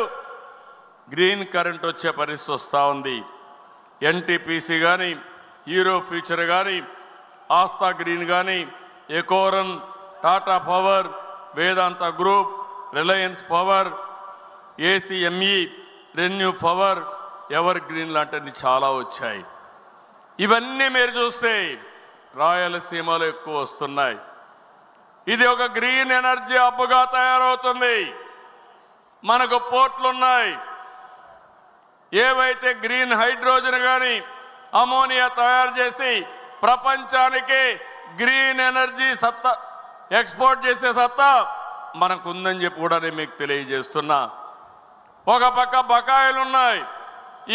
గ్రీన్ కరెంట్ వచ్చే పరిస్థితి వస్తూ ఉంది. ఎన్టీపీసీ కానీ, హీరో ఫ్యూచర్ కానీ, ఆస్థా గ్రీన్ కానీ, ఎకోరన్, Tata power, Vedanta group, Reliance power, ACME, ReNew power, Evergreen లాంటివి చాలా వచ్చాయి. ఇవన్నీ మీరు చూస్తే రాయలసీమలో ఎక్కువ వస్తున్నాయి. ఇది ఒక గ్రీన్ ఎనర్జీ హబ్గా తయారవుతుంది. మనకు పోర్ట్లు ఉన్నాయి. ఏవైతే గ్రీన్ హైడ్రోజన్ కానీ అమోనియా తయారు చేసి ప్రపంచానికి గ్రీన్ ఎనర్జీ సత్తా ఎక్స్పోర్ట్ చేసే సత్తా మనకు ఉందని చెప్పి కూడా నేను మీకు తెలియజేస్తున్నా. ఒక పక్క బకాయిలు ఉన్నాయి.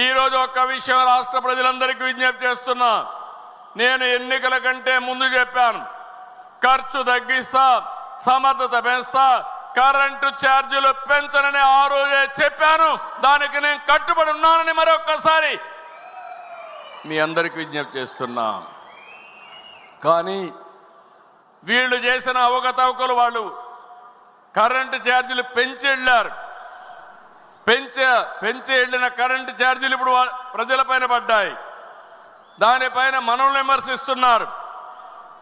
ఈరోజు ఒక్క విషయం రాష్ట్ర ప్రజలందరికీ విజ్ఞప్తి చేస్తున్నా. నేను ఎన్నికల కంటే ముందు చెప్పాను, ఖర్చు తగ్గిస్తా, సమర్థత పెంచుతా, కరెంటు ఛార్జీలు పెంచనని ఆ రోజే చెప్పాను. దానికి నేను కట్టుబడి ఉన్నానని మరొక్కసారి మీ అందరికీ విజ్ఞప్తి చేస్తున్నా. కానీ వీళ్ళు చేసిన అవకతవకలు, వాళ్ళు కరెంటు ఛార్జీలు పెంచి వెళ్ళారు. పెంచి వెళ్ళిన కరెంటు ఛార్జీలు ఇప్పుడు ప్రజలపైన పడ్డాయి. దానిపైన మనల్ని విమర్శిస్తున్నారు.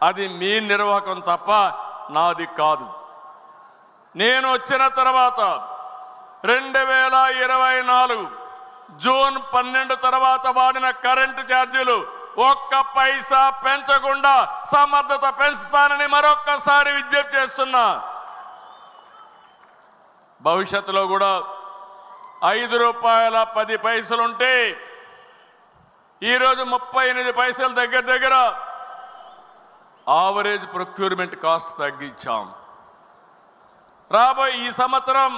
అది మీ నిర్వాహకం తప్ప నాది కాదు. నేను వచ్చిన తర్వాత 2024 జూన్ 12 తర్వాత వాడిన కరెంటు ఛార్జీలు ఒక్క పైసా పెంచకుండా సమర్థత పెంచుతానని మరొక్కసారి విజ్ఞప్తి చేస్తున్నా. భవిష్యత్తులో కూడా ₹5.10 ఈరోజు 38 పైసలు దగ్గర ఆవరేజ్ ప్రొక్యూర్మెంట్ కాస్ట్ తగ్గించాం. రాబోయే ఈ సంవత్సరం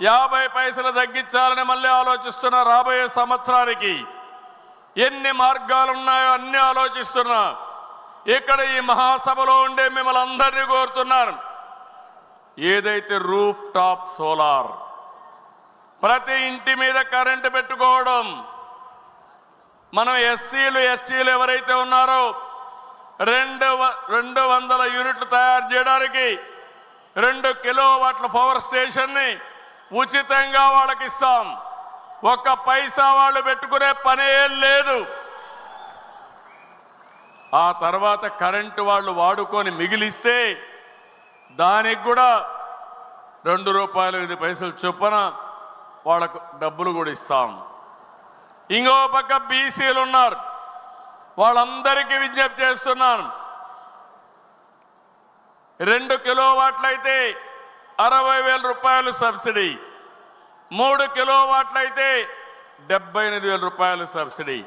50 పైసలు తగ్గించాలని మళ్ళీ ఆలోచిస్తున్నా. రాబోయే సంవత్సరానికి ఎన్ని మార్గాలు ఉన్నాయో అన్ని ఆలోచిస్తున్నా. ఇక్కడ ఈ మహాసభలో ఉండే మిమ్మల్ని అందరినీ కోరుతున్నారు, ఏదైతే రూఫ్ టాప్ సోలార్ ప్రతి ఇంటి మీద కరెంటు పెట్టుకోవడం, మనం ఎస్సీలు ఎస్టీలు ఎవరైతే ఉన్నారో 200 యూనిట్లు తయారు చేయడానికి 2 కిలోవాట్ల పవర్ స్టేషన్ని ఉచితంగా వాళ్ళకి ఇస్తాం. ఒక్క పైసా వాళ్ళు పెట్టుకునే పనే లేదు. ఆ తర్వాత కరెంటు వాళ్ళు వాడుకొని మిగిలిస్తే దానికి కూడా ₹2.05 చొప్పున వాళ్ళకు డబ్బులు కూడా ఇస్తాం. ఇంకో పక్క బీసీలు ఉన్నారు, వాళ్ళందరికీ విజ్ఞప్తి చేస్తున్నాను. 2 కిలోవాట్లయితే ₹60,000 సబ్సిడీ, 3 కిలోవాట్లయితే ₹78,000 సబ్సిడీ.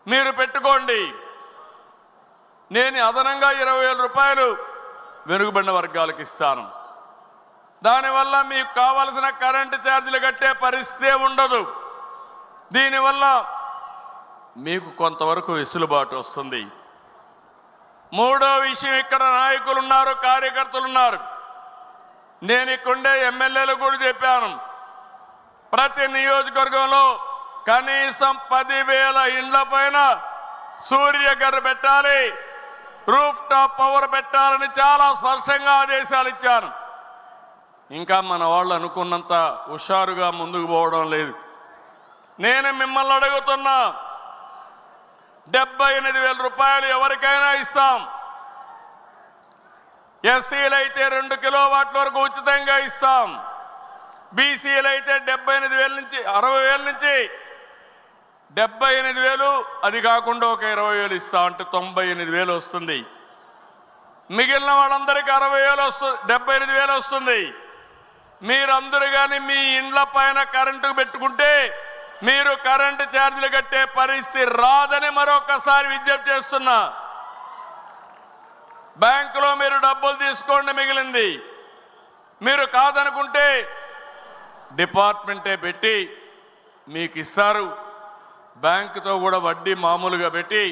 మీరు పెట్టుకోండి. నేను అదనంగా ₹20,000 వెనుకబడిన వర్గాలకు ఇస్తాను. దానివల్ల మీకు కావలసిన కరెంటు ఛార్జీలు కట్టే పరిస్థితే ఉండదు. దీనివల్ల మీకు కొంతవరకు వెసులుబాటు వస్తుంది. మూడో విషయం, ఇక్కడ నాయకులు ఉన్నారు, కార్యకర్తలు ఉన్నారు. నేను ఇక్కడుండే ఎమ్మెల్యేలు కూడా చెప్పాను, ప్రతి నియోజకవర్గంలో కనీసం 10,000 ఇండ్ల పైన సూర్యఘర్ పెట్టాలి, రూఫ్ టాప్ పవర్ పెట్టాలని చాలా స్పష్టంగా ఆదేశాలు ఇచ్చాను. ఇంకా మన వాళ్ళు అనుకున్నంత హుషారుగా ముందుకు పోవడం లేదు. నేను మిమ్మల్ని అడుగుతున్నా, ₹78,000 ఎవరికైనా ఇస్తాం. ఎస్సీలు అయితే 2 కిలోవాట్ల వరకు ఉచితంగా ఇస్తాం. బీసీలు అయితే 78,000 నుంచి 60,000 నుంచి 78,000, అది కాకుండా ఒక 20,000 ఇస్తాం. అంటే 98,000 వస్తుంది. మిగిలిన వాళ్ళందరికీ 60,000 వస్తుంది, 78,000 వస్తుంది. మీరందరూ కానీ మీ ఇండ్ల పైన కరెంటు పెట్టుకుంటే మీరు కరెంటు ఛార్జీలు కట్టే పరిస్థితి రాదని మరొకసారి విజ్ఞప్తి చేస్తున్నా. బ్యాంకులో మీరు డబ్బులు తీసుకోండి, మిగిలింది మీరు కాదనుకుంటే డిపార్ట్మెంటే పెట్టి మీకు ఇస్తారు. బ్యాంకుతో కూడా వడ్డీ మామూలుగా పెట్టి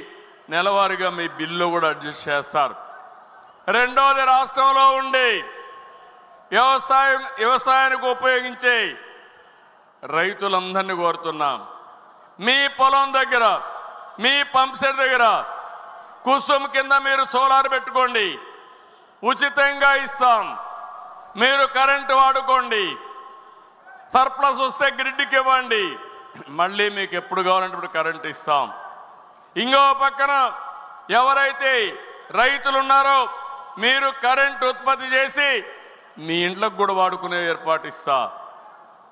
నెలవారీగా మీ బిల్లు కూడా అడ్జస్ట్ చేస్తారు. రెండోది, రాష్ట్రంలో ఉండి వ్యవసాయానికి ఉపయోగించే రైతులందరినీ కోరుతున్నాం, మీ పొలం దగ్గర మీ పంప్ సెట్ దగ్గర కుసుమ్ కింద మీరు సోలార్ పెట్టుకోండి, ఉచితంగా ఇస్తాం. మీరు కరెంటు వాడుకోండి, సర్ప్లస్ వస్తే గ్రిడ్కి ఇవ్వండి, మళ్ళీ మీకు ఎప్పుడు కావాలంటే ఇప్పుడు కరెంటు ఇస్తాం. ఇంకో పక్కన ఎవరైతే రైతులు ఉన్నారో మీరు కరెంటు ఉత్పత్తి చేసి మీ ఇంట్లోకి కూడా వాడుకునే ఏర్పాటు ఇస్తా.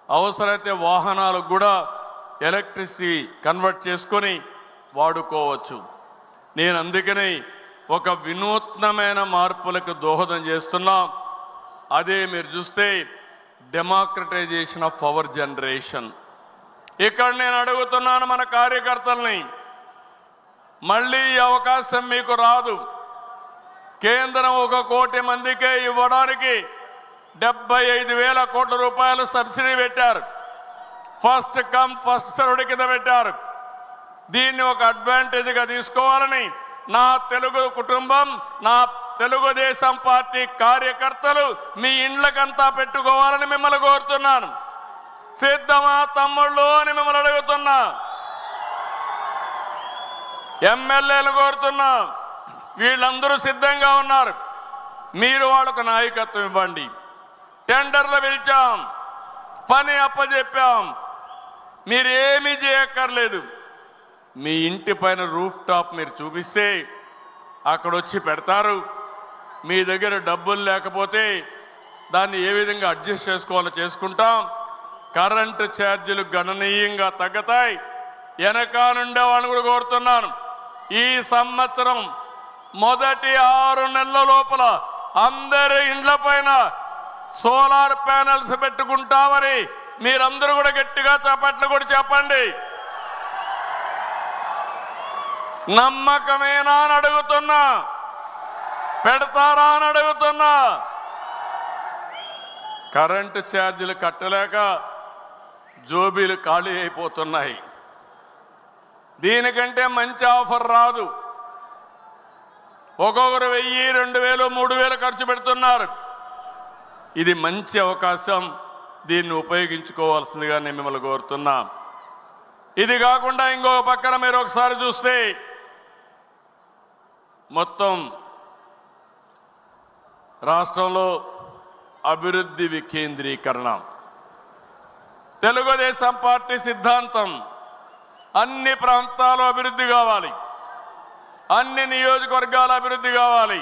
అవసరమైతే వాహనాలకు కూడా ఎలక్ట్రిసిటీ కన్వర్ట్ చేసుకొని వాడుకోవచ్చు. నేను అందుకని ఒక వినూత్నమైన మార్పులకు దోహదం చేస్తున్నా. అదే మీరు చూస్తే డెమోక్రటైజేషన్ ఆఫ్ పవర్ జనరేషన్. ఇక్కడ నేను అడుగుతున్నాను మన కార్యకర్తల్ని, మళ్ళీ ఈ అవకాశం మీకు రాదు. కేంద్రం 1 కోటి మందికే ఇవ్వడానికి 75,000 కోట్ల రూపాయలు సబ్సిడీ పెట్టారు. ఫస్ట్ కమ్ ఫస్ట్ సర్వ్డ్ కింద పెట్టారు. దీన్ని ఒక అడ్వాంటేజ్గా తీసుకోవాలని నా తెలుగు కుటుంబం, నా తెలుగుదేశం పార్టీ కార్యకర్తలు మీ ఇండ్లకంతా పెట్టుకోవాలని మిమ్మల్ని కోరుతున్నాను. సిద్ధమా తమ్ముళ్ళు అని మిమ్మల్ని అడుగుతున్నా. ఎమ్మెల్యేలు కోరుతున్నా, వీళ్ళందరూ సిద్ధంగా ఉన్నారు. మీరు వాళ్ళకు నాయకత్వం ఇవ్వండి. టెండర్లు పిలిచాం, పని అప్పచెప్పాం, మీరు ఏమీ చేయక్కర్లేదు. మీ ఇంటి పైన రూఫ్ టాప్ మీరు చూపిస్తే అక్కడ వచ్చి పెడతారు. మీ దగ్గర డబ్బులు లేకపోతే దాన్ని ఏ విధంగా అడ్జస్ట్ చేసుకోవాలో చేసుకుంటాం. కరెంటు ఛార్జీలు గణనీయంగా తగ్గుతాయి. వెనక నుండే వాళ్ళని కూడా కోరుతున్నాను, ఈ సంవత్సరం మొదటి 6 నెలల లోపల అందరి ఇండ్ల పైన సోలార్ ప్యానెల్స్ పెట్టుకుంటామని మీరందరూ కూడా గట్టిగా చప్పట్లు కూడా చెప్పండి. నమ్మకమేనా అని అడుగుతున్నా, పెడతారా అని అడుగుతున్నా. కరెంటు ఛార్జీలు కట్టలేక జోబీలు ఖాళీ అయిపోతున్నాయి. దీనికంటే మంచి ఆఫర్ రాదు. ఒక్కొక్కరు 1000, 2000, 3000 ఖర్చు పెడుతున్నారు. ఇది మంచి అవకాశం, దీన్ని ఉపయోగించుకోవాల్సిందిగా నేను మిమ్మల్ని కోరుతున్నా. ఇది కాకుండా ఇంకొక పక్కన మీరు ఒకసారి చూస్తే మొత్తం రాష్ట్రంలో అభివృద్ధి వికేంద్రీకరణ తెలుగుదేశం పార్టీ సిద్ధాంతం. అన్ని ప్రాంతాలు అభివృద్ధి కావాలి, అన్ని నియోజకవర్గాల అభివృద్ధి కావాలి,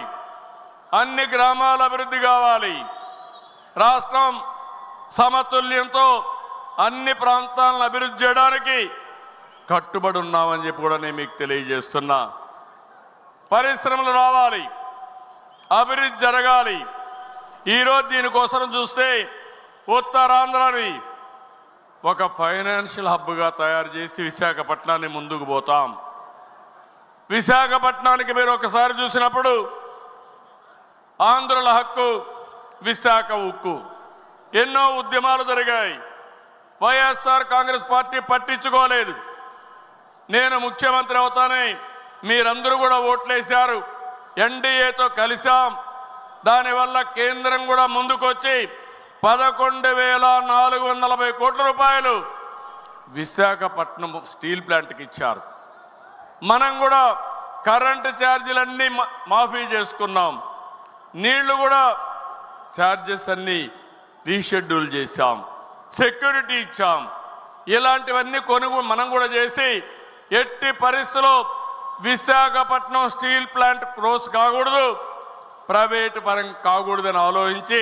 అన్ని గ్రామాల అభివృద్ధి కావాలి. రాష్ట్రం సమతుల్యంతో అన్ని ప్రాంతాలను అభివృద్ధి చేయడానికి కట్టుబడి ఉన్నామని చెప్పి కూడా నేను మీకు తెలియజేస్తున్నా. పరిశ్రమలు రావాలి, అభివృద్ధి జరగాలి. ఈరోజు దీనికోసం చూస్తే ఉత్తరాంధ్రని ఒక ఫైనాన్షియల్ హబ్గా తయారు చేసి విశాఖపట్నాన్ని ముందుకు పోతాం. విశాఖపట్నానికి మీరు ఒకసారి చూసినప్పుడు ఆంధ్రుల హక్కు, విశాఖ ఉక్కు, ఎన్నో ఉద్యమాలు జరిగాయి. వైఎస్ఆర్ కాంగ్రెస్ పార్టీ పట్టించుకోలేదు. నేను ముఖ్యమంత్రి అవుతానే మీరందరూ కూడా ఓట్లేశారు, ఎన్డీఏతో కలిశాం. దానివల్ల కేంద్రం కూడా ముందుకొచ్చి 11,440 కోట్ల రూపాయలు విశాఖపట్నం స్టీల్ ప్లాంట్కి ఇచ్చారు. మనం కూడా కరెంటు ఛార్జీలన్నీ మాఫీ చేసుకున్నాం. నీళ్లు కూడా ఛార్జెస్ అన్నీ రీషెడ్యూల్ చేశాం, సెక్యూరిటీ ఇచ్చాం. ఇలాంటివన్నీ మనం కూడా చేసి ఎట్టి పరిస్థితుల్లో విశాఖపట్నం స్టీల్ ప్లాంట్ క్లోజ్ కాకూడదు, ప్రైవేటు పరం కాకూడదని ఆలోచించి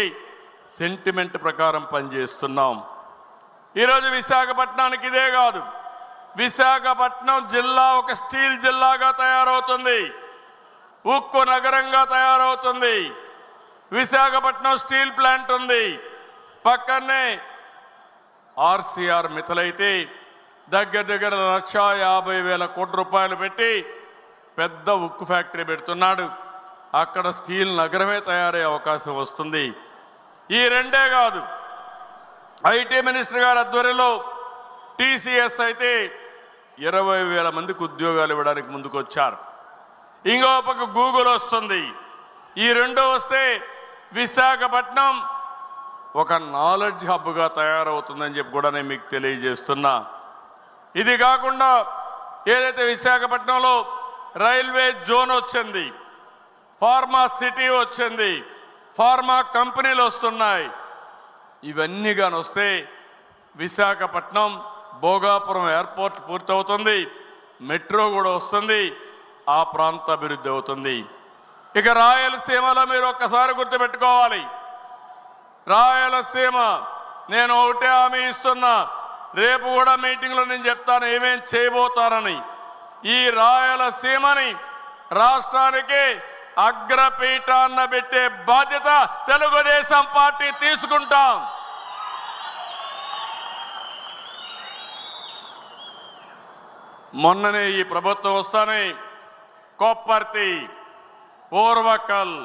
సెంటిమెంట్ ప్రకారం పనిచేస్తున్నాం. ఈరోజు విశాఖపట్నానికి ఇదే కాదు, విశాఖపట్నం జిల్లా ఒక స్టీల్ జిల్లాగా తయారవుతుంది, ఉక్కు నగరంగా తయారవుతుంది. విశాఖపట్నం స్టీల్ ప్లాంట్ ఉంది, పక్కనే ఆర్సీఆర్ మిథలైతే దగ్గర 1,50,000 కోట్ల రూపాయలు పెట్టి పెద్ద ఉక్కు ఫ్యాక్టరీ పెడుతున్నాడు. అక్కడ స్టీల్ నగరమే తయారయ్యే అవకాశం వస్తుంది. ఈ రెండే కాదు, ఐటీ మినిస్టర్ గారి ఆధ్వర్యంలో టీసీఎస్ అయితే 20,000 మందికి ఉద్యోగాలు ఇవ్వడానికి ముందుకు వచ్చారు. ఇంకో పక్క గూగుల్ వస్తుంది. ఈ రెండు వస్తే విశాఖపట్నం ఒక నాలెడ్జ్ హబ్గా తయారవుతుందని చెప్పి కూడా నేను మీకు తెలియజేస్తున్నా. ఇది కాకుండా ఏదైతే విశాఖపట్నంలో రైల్వే జోన్ వచ్చింది, ఫార్మా సిటీ వచ్చింది, ఫార్మా కంపెనీలు వస్తున్నాయి. ఇవన్నీ కానీ వస్తే విశాఖపట్నం భోగాపురం ఎయిర్పోర్ట్ పూర్తవుతుంది, మెట్రో కూడా వస్తుంది, ఆ ప్రాంత అభివృద్ధి అవుతుంది. ఇక రాయలసీమలో మీరు ఒక్కసారి గుర్తుపెట్టుకోవాలి, రాయలసీమ నేను ఒకటే హామీ ఇస్తున్నా, రేపు కూడా మీటింగ్లో నేను చెప్తాను ఏమేం చేయబోతారని. ఈ రాయలసీమని రాష్ట్రానికి అగ్రపీఠాన్న పెట్టే బాధ్యత తెలుగుదేశం పార్టీ తీసుకుంటాం. మొన్ననే ఈ ప్రభుత్వం వస్తానే కొప్పర్తి, ఓర్వకల్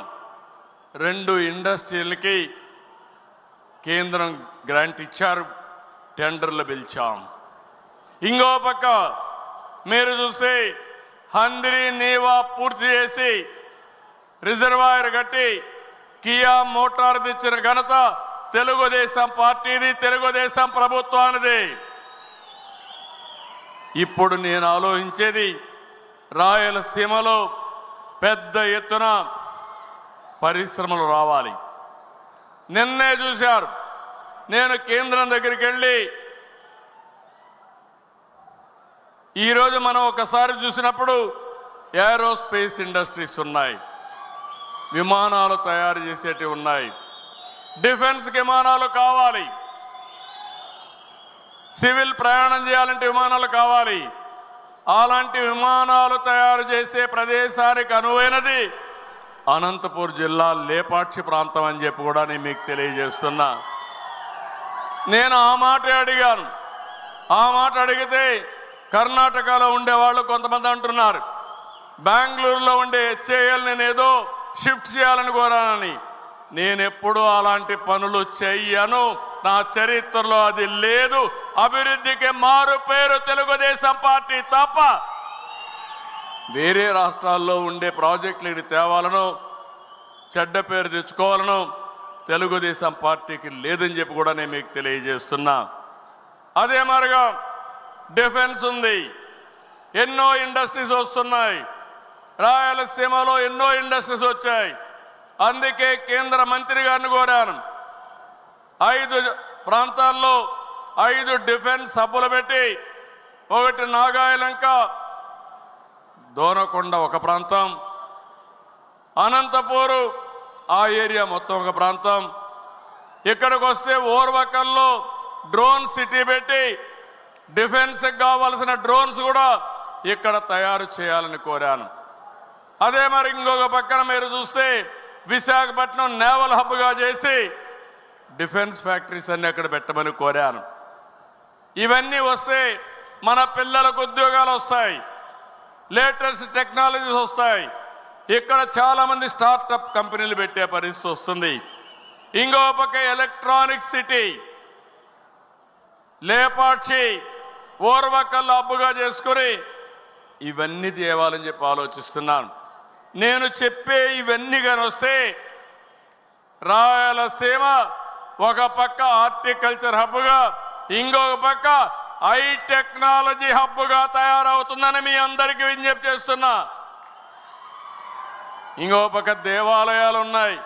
2 ఇండస్ట్రీలకి కేంద్రం గ్రాంట్ ఇచ్చారు, టెండర్లు పిలిచాం. ఇంకో పక్క మీరు చూస్తే హంద్రి నీవా పూర్తి చేసి రిజర్వాయర్ కట్టి కియా మోటార్ తెచ్చిన ఘనత తెలుగుదేశం పార్టీది, తెలుగుదేశం ప్రభుత్వానిది. ఇప్పుడు నేను ఆలోచించేది రాయలసీమలో పెద్ద ఎత్తున పరిశ్రమలు రావాలి. నిన్నే చూశారు, నేను కేంద్రం దగ్గరికి వెళ్ళి ఈరోజు మనం ఒకసారి చూసినప్పుడు ఏరోస్పేస్ ఇండస్ట్రీస్ ఉన్నాయి, విమానాలు తయారు చేసేటివి ఉన్నాయి, డిఫెన్స్కి విమానాలు కావాలి, సివిల్ ప్రయాణం చేయాలంటే విమానాలు కావాలి. అలాంటి విమానాలు తయారు చేసే ప్రదేశానికి అనువైనది అనంతపూర్ జిల్లా లేపాక్షి ప్రాంతం అని చెప్పి కూడా నేను మీకు తెలియజేస్తున్నా. నేను ఆ మాట అడిగాను. ఆ మాట అడిగితే కర్ణాటకలో ఉండేవాళ్ళు కొంతమంది అంటున్నారు బెంగళూరులో ఉండే హెచ్ఏఎల్ నేను ఏదో షిఫ్ట్ చేయాలని కోరానని. నేను ఎప్పుడూ అలాంటి పనులు చెయ్యను, నా చరిత్రలో అది లేదు. అభివృద్ధికి మారు పేరు తెలుగుదేశం పార్టీ తప్ప వేరే రాష్ట్రాల్లో ఉండే ప్రాజెక్టులు తేవాలను, చెడ్డ పేరు తెచ్చుకోవాలను తెలుగుదేశం పార్టీకి లేదని చెప్పి కూడా నేను మీకు తెలియజేస్తున్నా. అదే మరిగా డిఫెన్స్ ఉంది, ఎన్నో ఇండస్ట్రీస్ వస్తున్నాయి. రాయలసీమలో ఎన్నో ఇండస్ట్రీస్ వచ్చాయి. అందుకే కేంద్ర మంత్రి గారిని కోరాను, 5 ప్రాంతాల్లో 5 డిఫెన్స్ హబ్బులు పెట్టి, ఒకటి నాగాయలంక, దోనకొండ ఒక ప్రాంతం, అనంతపూరు ఆ ఏరియా మొత్తం ఒక ప్రాంతం. ఇక్కడికి వస్తే ఓర్వకల్లో డ్రోన్ సిటీ పెట్టి డిఫెన్స్కి కావాల్సిన డ్రోన్స్ కూడా ఇక్కడ తయారు చేయాలని కోరాను. అదే మరి ఇంకొక పక్కన మీరు చూస్తే విశాఖపట్నం నేవల్ హబ్గా చేసి డిఫెన్స్ ఫ్యాక్టరీస్ అన్ని అక్కడ పెట్టమని కోరాను. ఇవన్నీ వస్తే మన పిల్లలకు ఉద్యోగాలు వస్తాయి, లేటెస్ట్ టెక్నాలజీస్ వస్తాయి. ఇక్కడ చాలామంది స్టార్టప్ కంపెనీలు పెట్టే పరిస్థితి వస్తుంది. ఇంకో పక్క ఎలక్ట్రానిక్ సిటీ లేపాక్షి, ఓర్వకల్ హబ్బుగా చేసుకుని ఇవన్నీ తేవాలని చెప్పి ఆలోచిస్తున్నాను. నేను చెప్పే ఇవన్నీ కానీ వస్తే రాయలసీమ ఒక పక్క హార్టికల్చర్ హబ్గా, ఇంకొక పక్క హై టెక్నాలజీ హబ్గా తయారవుతుందని మీ అందరికీ విజ్ఞప్తి చేస్తున్నా. ఇంకో పక్క దేవాలయాలు ఉన్నాయి,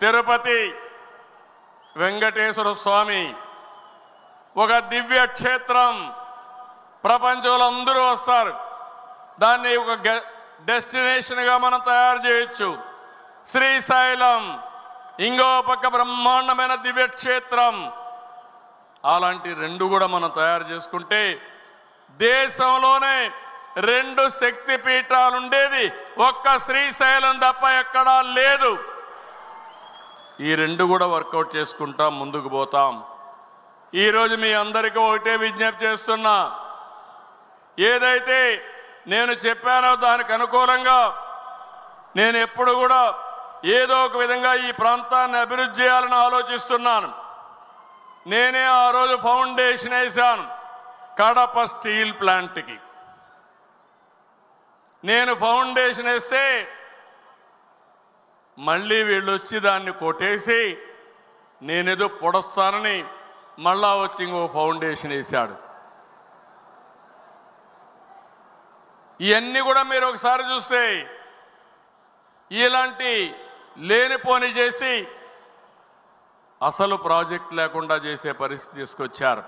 తిరుపతి వెంకటేశ్వర స్వామి ఒక దివ్య క్షేత్రం, ప్రపంచంలో అందరూ వస్తారు. దాన్ని ఒక డెస్టినేషన్గా మనం తయారు చేయొచ్చు. శ్రీశైలం ఇంకో పక్క బ్రహ్మాండమైన దివ్యక్షేత్రం. అలాంటి 2 కూడా మనం తయారు చేసుకుంటే దేశంలోనే 2 శక్తి పీఠాలు ఉండేది ఒక్క శ్రీశైలం తప్ప ఎక్కడా లేదు. ఈ 2 కూడా వర్కౌట్ చేసుకుంటాం, ముందుకు పోతాం. ఈరోజు మీ అందరికీ ఒకటే విజ్ఞప్తి చేస్తున్నా, ఏదైతే నేను చెప్పానో దానికి అనుకూలంగా నేను ఎప్పుడు కూడా ఏదో ఒక విధంగా ఈ ప్రాంతాన్ని అభివృద్ధి చేయాలని ఆలోచిస్తున్నాను. నేనే ఆ రోజు ఫౌండేషన్ వేశాను కడప స్టీల్ ప్లాంట్కి. నేను ఫౌండేషన్ వేస్తే మళ్ళీ వీళ్ళు వచ్చి దాన్ని కొట్టేసి నేనేదో పొడస్తానని మళ్ళా వచ్చి ఇంకో ఫౌండేషన్ వేశాడు. ఇవన్నీ కూడా మీరు ఒకసారి చూస్తే ఇలాంటి లేనిపోని చేసి అసలు ప్రాజెక్ట్ లేకుండా చేసే పరిస్థితి తీసుకొచ్చారు.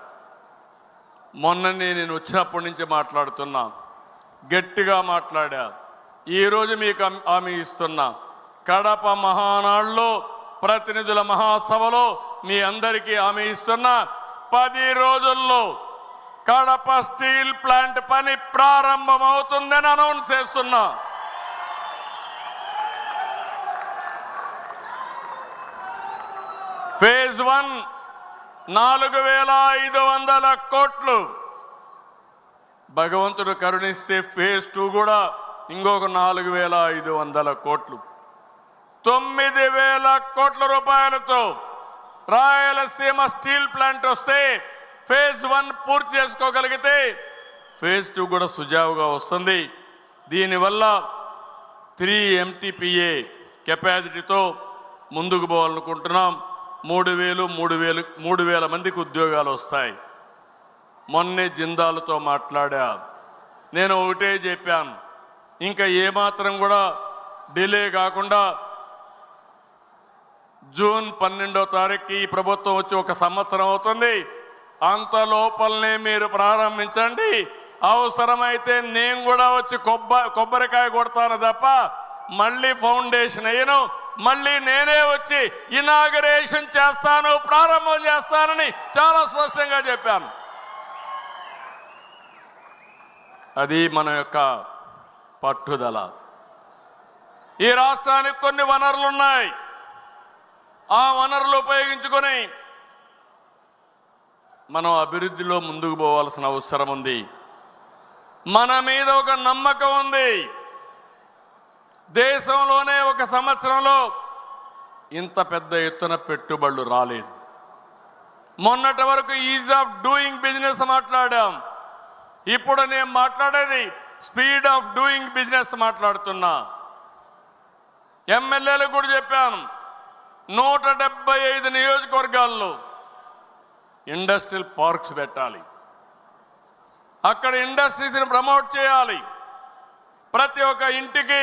మొన్ననే నేను వచ్చినప్పటి నుంచి మాట్లాడుతున్నా, గట్టిగా మాట్లాడా. ఈరోజు మీకు హామీ ఇస్తున్నా, కడప మహానాడులో ప్రతినిధుల మహాసభలో మీ అందరికీ హామీ ఇస్తున్నా, 10 రోజుల్లో కడప స్టీల్ ప్లాంట్ పని ప్రారంభమవుతుందని అనౌన్స్ చేస్తున్నా. ఫేజ్ 1 4,500 కోట్లు. భగవంతుడు కరుణిస్తే ఫేజ్ 2 కూడా ఇంకొక 4,500 కోట్లు. 9,000 కోట్ల రూపాయలతో రాయలసీమ స్టీల్ ప్లాంట్ వస్తే ఫేజ్ 1 పూర్తి చేసుకోగలిగితే ఫేజ్ 2 కూడా సుజావుగా వస్తుంది. దీనివల్ల 3 MTPA కెపాసిటీతో ముందుకు పోవాలనుకుంటున్నాం. 3,000 మందికి ఉద్యోగాలు వస్తాయి. మొన్నే జిందాల్తో మాట్లాడా. నేను ఒకటే చెప్పాను, ఇంకా ఏమాత్రం కూడా డిలే కాకుండా జూన్ 12వ తారీఖుకి ఈ ప్రభుత్వం వచ్చి 1 సంవత్సరం అవుతుంది. అంత లోపలనే మీరు ప్రారంభించండి. అవసరమైతే నేను కూడా వచ్చి కొబ్బరికాయ కొడతాను తప్ప మళ్ళీ ఫౌండేషన్ అయ్యను, మళ్ళీ నేనే వచ్చి ఇనాగరేషన్ చేస్తాను, ప్రారంభం చేస్తానని చాలా స్పష్టంగా చెప్పాను. అది మన యొక్క పట్టుదల. ఈ రాష్ట్రానికి కొన్ని వనరులు ఉన్నాయి. ఆ వనరులు ఉపయోగించుకొని మనం అభివృద్ధిలో ముందుకు పోవాల్సిన అవసరం ఉంది. మన మీద ఒక నమ్మకం ఉంది. దేశంలోనే 1 సంవత్సరంలో ఇంత పెద్ద ఎత్తున పెట్టుబడులు రాలేదు. మొన్నటి వరకు ఈజ్ ఆఫ్ డూయింగ్ బిజినెస్ మాట్లాడాం. ఇప్పుడు నేను మాట్లాడేది స్పీడ్ ఆఫ్ డూయింగ్ బిజినెస్ మాట్లాడుతున్నా. ఎమ్మెల్యేలకు కూడా చెప్పాను, 175 నియోజకవర్గాల్లో ఇండస్ట్రియల్ పార్క్స్ పెట్టాలి. అక్కడ ఇండస్ట్రీస్ని ప్రమోట్ చేయాలి. ప్రతి ఒక్క ఇంటికి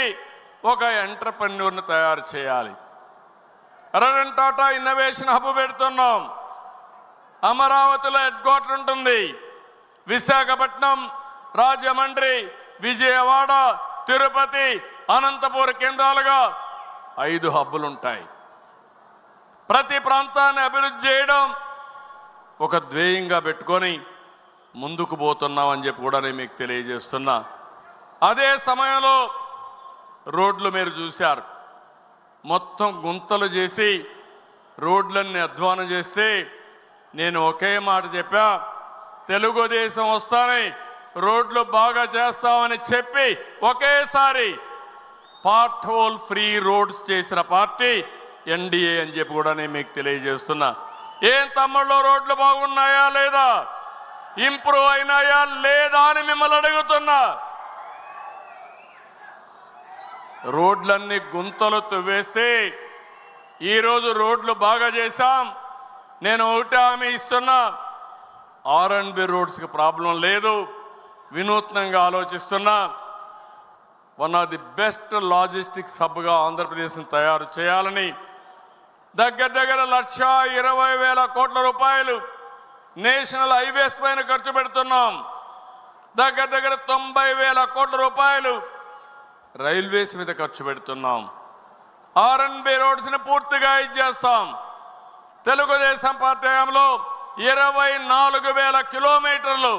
ఒక ఎంటర్‌ప్రెన్యూర్ని తయారు చేయాలి. రతన్ టాటా ఇన్నోవేషన్ హబ్ పెడుతున్నాం. అమరావతిలో హెడ్ క్వార్టర్ ఉంటుంది. విశాఖపట్నం, రాజమండ్రి, విజయవాడ, తిరుపతి, అనంతపురం కేంద్రాలుగా 5 హబ్బులు ఉంటాయి. ప్రతి ప్రాంతాన్ని అభివృద్ధి చేయడం ఒక ధ్యేయంగా పెట్టుకొని ముందుకు పోతున్నామని చెప్పి కూడా నేను మీకు తెలియజేస్తున్నా. అదే సమయంలో రోడ్లు మీరు చూశారు, మొత్తం గుంతలు చేసి రోడ్లన్నీ అధ్వానం చేస్తే నేను ఒకే మాట చెప్పా, తెలుగుదేశం వస్తానే రోడ్లు బాగా చేస్తామని చెప్పి ఒకేసారి పార్ట్ హోల్ ఫ్రీ రోడ్స్ చేసిన పార్టీ ఎన్డీఏ అని చెప్పి కూడా నేను మీకు తెలియజేస్తున్నా. ఏం తమ్ముళ్ళు, రోడ్లు బాగున్నాయా లేదా, ఇంప్రూవ్ అయినాయా లేదా అని మిమ్మల్ని అడుగుతున్నా. రోడ్లన్నీ గుంతలు తవ్వేస్తే ఈరోజు రోడ్లు బాగా చేశాం. నేను ఒకటే హామీ ఇస్తున్నా, R&B రోడ్స్కి ప్రాబ్లం లేదు. వినూత్నంగా ఆలోచిస్తున్నా. One of the best logistics హబ్గా ఆంధ్రప్రదేశ్ని తయారు చేయాలని దగ్గర 1,20,000 కోట్ల రూపాయలు నేషనల్ హైవేస్ పైన ఖర్చు పెడుతున్నాం. దగ్గర 90,000 కోట్ల రూపాయలు రైల్వేస్ మీద ఖర్చు పెడుతున్నాం. R&B రోడ్స్ని పూర్తిగా ఇచ్చేస్తాం. తెలుగుదేశం పార్టీ హయాంలో 24,000 కిలోమీటర్లు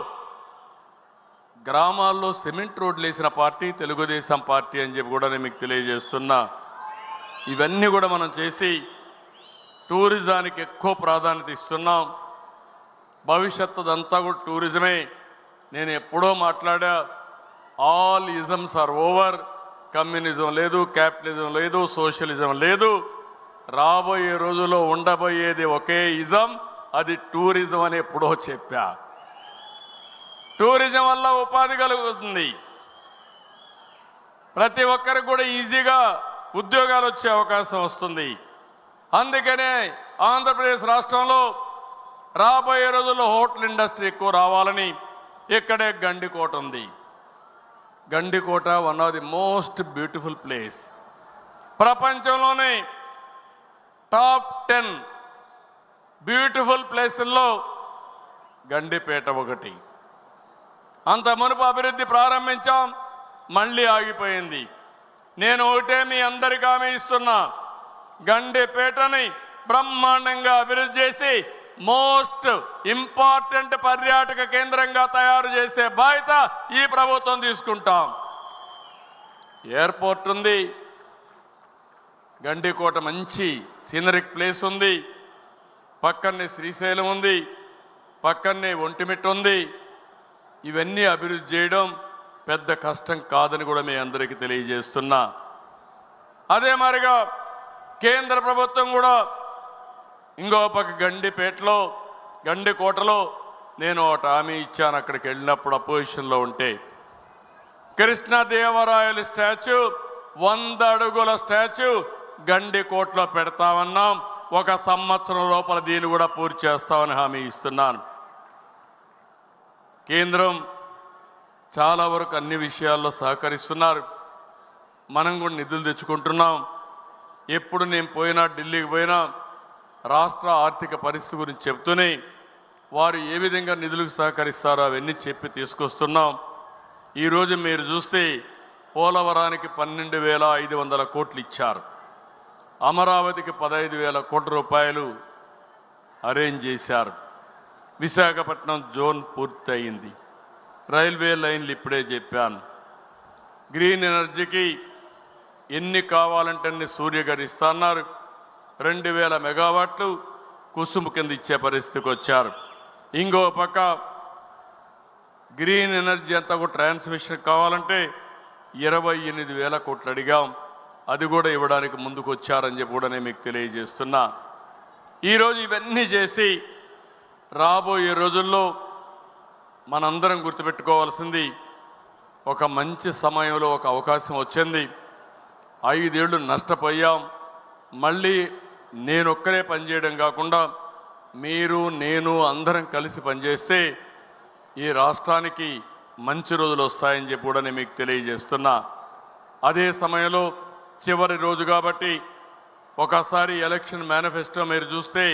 గ్రామాల్లో సిమెంట్ రోడ్లు వేసిన పార్టీ తెలుగుదేశం పార్టీ అని చెప్పి కూడా నేను మీకు తెలియజేస్తున్నా. ఇవన్నీ కూడా మనం చేసి టూరిజానికి ఎక్కువ ప్రాధాన్యత ఇస్తున్నాం. భవిష్యత్తుదంతా కూడా టూరిజమే. నేను ఎప్పుడో మాట్లాడా, all isms are over. Communism లేదు, క్యాపిటలిజం లేదు, సోషలిజం లేదు. రాబోయే రోజుల్లో ఉండబోయేది ఒకే ఇజం, అది టూరిజం అని ఎప్పుడో చెప్పా. టూరిజం వల్ల ఉపాధి కలుగుతుంది, ప్రతి ఒక్కరికి కూడా ఈజీగా ఉద్యోగాలు వచ్చే అవకాశం వస్తుంది. అందుకనే ఆంధ్రప్రదేశ్ రాష్ట్రంలో రాబోయే రోజుల్లో హోటల్ ఇండస్ట్రీ ఎక్కువ రావాలని ఇక్కడే గండికోట ఉంది. Gandikota one of the most beautiful place. ప్రపంచంలోనే టాప్ 10 బ్యూటిఫుల్ ప్లేసుల్లో గండిపేట ఒకటి. అంత మునుపు అభివృద్ధి ప్రారంభించాం, మళ్ళీ ఆగిపోయింది. నేను ఒకటే మీ అందరికీ హామీ ఇస్తున్నా, గండిపేటని బ్రహ్మాండంగా అభివృద్ధి చేసి మోస్ట్ ఇంపార్టెంట్ పర్యాటక కేంద్రంగా తయారు చేసే బాధ్యత ఈ ప్రభుత్వం తీసుకుంటాం. ఎయిర్పోర్ట్ ఉంది, గండికోట మంచి సీనరిక్ ప్లేస్ ఉంది, పక్కనే శ్రీశైలం ఉంది, పక్కనే ఒంటిమిట్ట ఉంది. ఇవన్నీ అభివృద్ధి చేయడం పెద్ద కష్టం కాదని కూడా మీ అందరికీ తెలియజేస్తున్నా. అదే మరిగా కేంద్ర ప్రభుత్వం కూడా ఇంకో పక్క గండిపేటలో గండికోటలో నేను ఒకటి హామీ ఇచ్చాను. అక్కడికి వెళ్ళినప్పుడు అపోజిషన్లో ఉంటే కృష్ణదేవరాయలు స్టాచ్యూ 100 అడుగుల స్టాచ్యూ గండికోటలో పెడతామన్నాం. 1 సంవత్సరం లోపల దీన్ని కూడా పూర్తి చేస్తామని హామీ ఇస్తున్నాను. కేంద్రం చాలా వరకు అన్ని విషయాల్లో సహకరిస్తున్నారు. మనం కూడా నిధులు తెచ్చుకుంటున్నాం. ఎప్పుడు నేను పోయినా, ఢిల్లీకి పోయినా రాష్ట్ర ఆర్థిక పరిస్థితి గురించి చెప్తూనే వారు ఏ విధంగా నిధులకు సహకరిస్తారో అవన్నీ చెప్పి తీసుకొస్తున్నాం. ఈరోజు మీరు చూస్తే పోలవరానికి 12,500 కోట్లు ఇచ్చారు, అమరావతికి 15,000 కోట్ల రూపాయలు అరేంజ్ చేశారు. విశాఖపట్నం జోన్ పూర్తి అయింది. రైల్వే లైన్లు ఇప్పుడే చెప్పాను. గ్రీన్ ఎనర్జీకి ఎన్ని కావాలంటే అన్ని సూర్యగారు ఇస్తున్నారు. 2,000 మెగావాట్లు కుసుము కింద ఇచ్చే పరిస్థితికి వచ్చారు. ఇంకో పక్క గ్రీన్ ఎనర్జీ అంతా కూడా ట్రాన్స్మిషన్ కావాలంటే 28,000 కోట్లు అడిగాం. అది కూడా ఇవ్వడానికి ముందుకు వచ్చారని చెప్పి కూడా నేను మీకు తెలియజేస్తున్నా. ఈరోజు ఇవన్నీ చేసి రాబోయే రోజుల్లో మనందరం గుర్తుపెట్టుకోవాల్సింది, ఒక మంచి సమయంలో ఒక అవకాశం వచ్చింది. 5 ఏళ్ళు నష్టపోయాం. మళ్ళీ నేనొక్కరే పనిచేయడం కాకుండా మీరు, నేను అందరం కలిసి పనిచేస్తే ఈ రాష్ట్రానికి మంచి రోజులు వస్తాయని చెప్పి కూడా నేను మీకు తెలియజేస్తున్నా. అదే సమయంలో చివరి రోజు కాబట్టి ఒకసారి ఎలక్షన్ మేనిఫెస్టో మీరు చూస్తే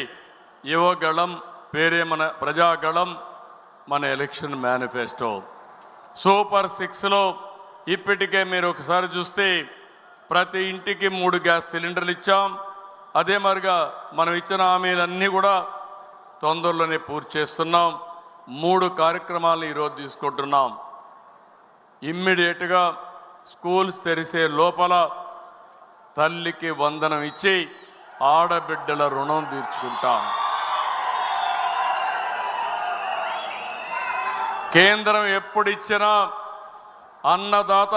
యువగళం పేరే మన ప్రజాగళం, మన ఎలక్షన్ మేనిఫెస్టో. సూపర్ 6లో ఇప్పటికే మీరు ఒకసారి చూస్తే ప్రతి ఇంటికి 3 గ్యాస్ సిలిండర్లు ఇచ్చాం. అదే మరిగా మనం ఇచ్చిన హామీలన్నీ కూడా తొందరలోనే పూర్తి చేస్తున్నాం. 3 కార్యక్రమాలను ఈరోజు తీసుకుంటున్నాం. ఇమ్మీడియట్గా స్కూల్స్ తెరిసే లోపల తల్లికి వందనం ఇచ్చి ఆడబిడ్డల రుణం తీర్చుకుంటాం. కేంద్రం ఎప్పుడు ఇచ్చినా అన్నదాత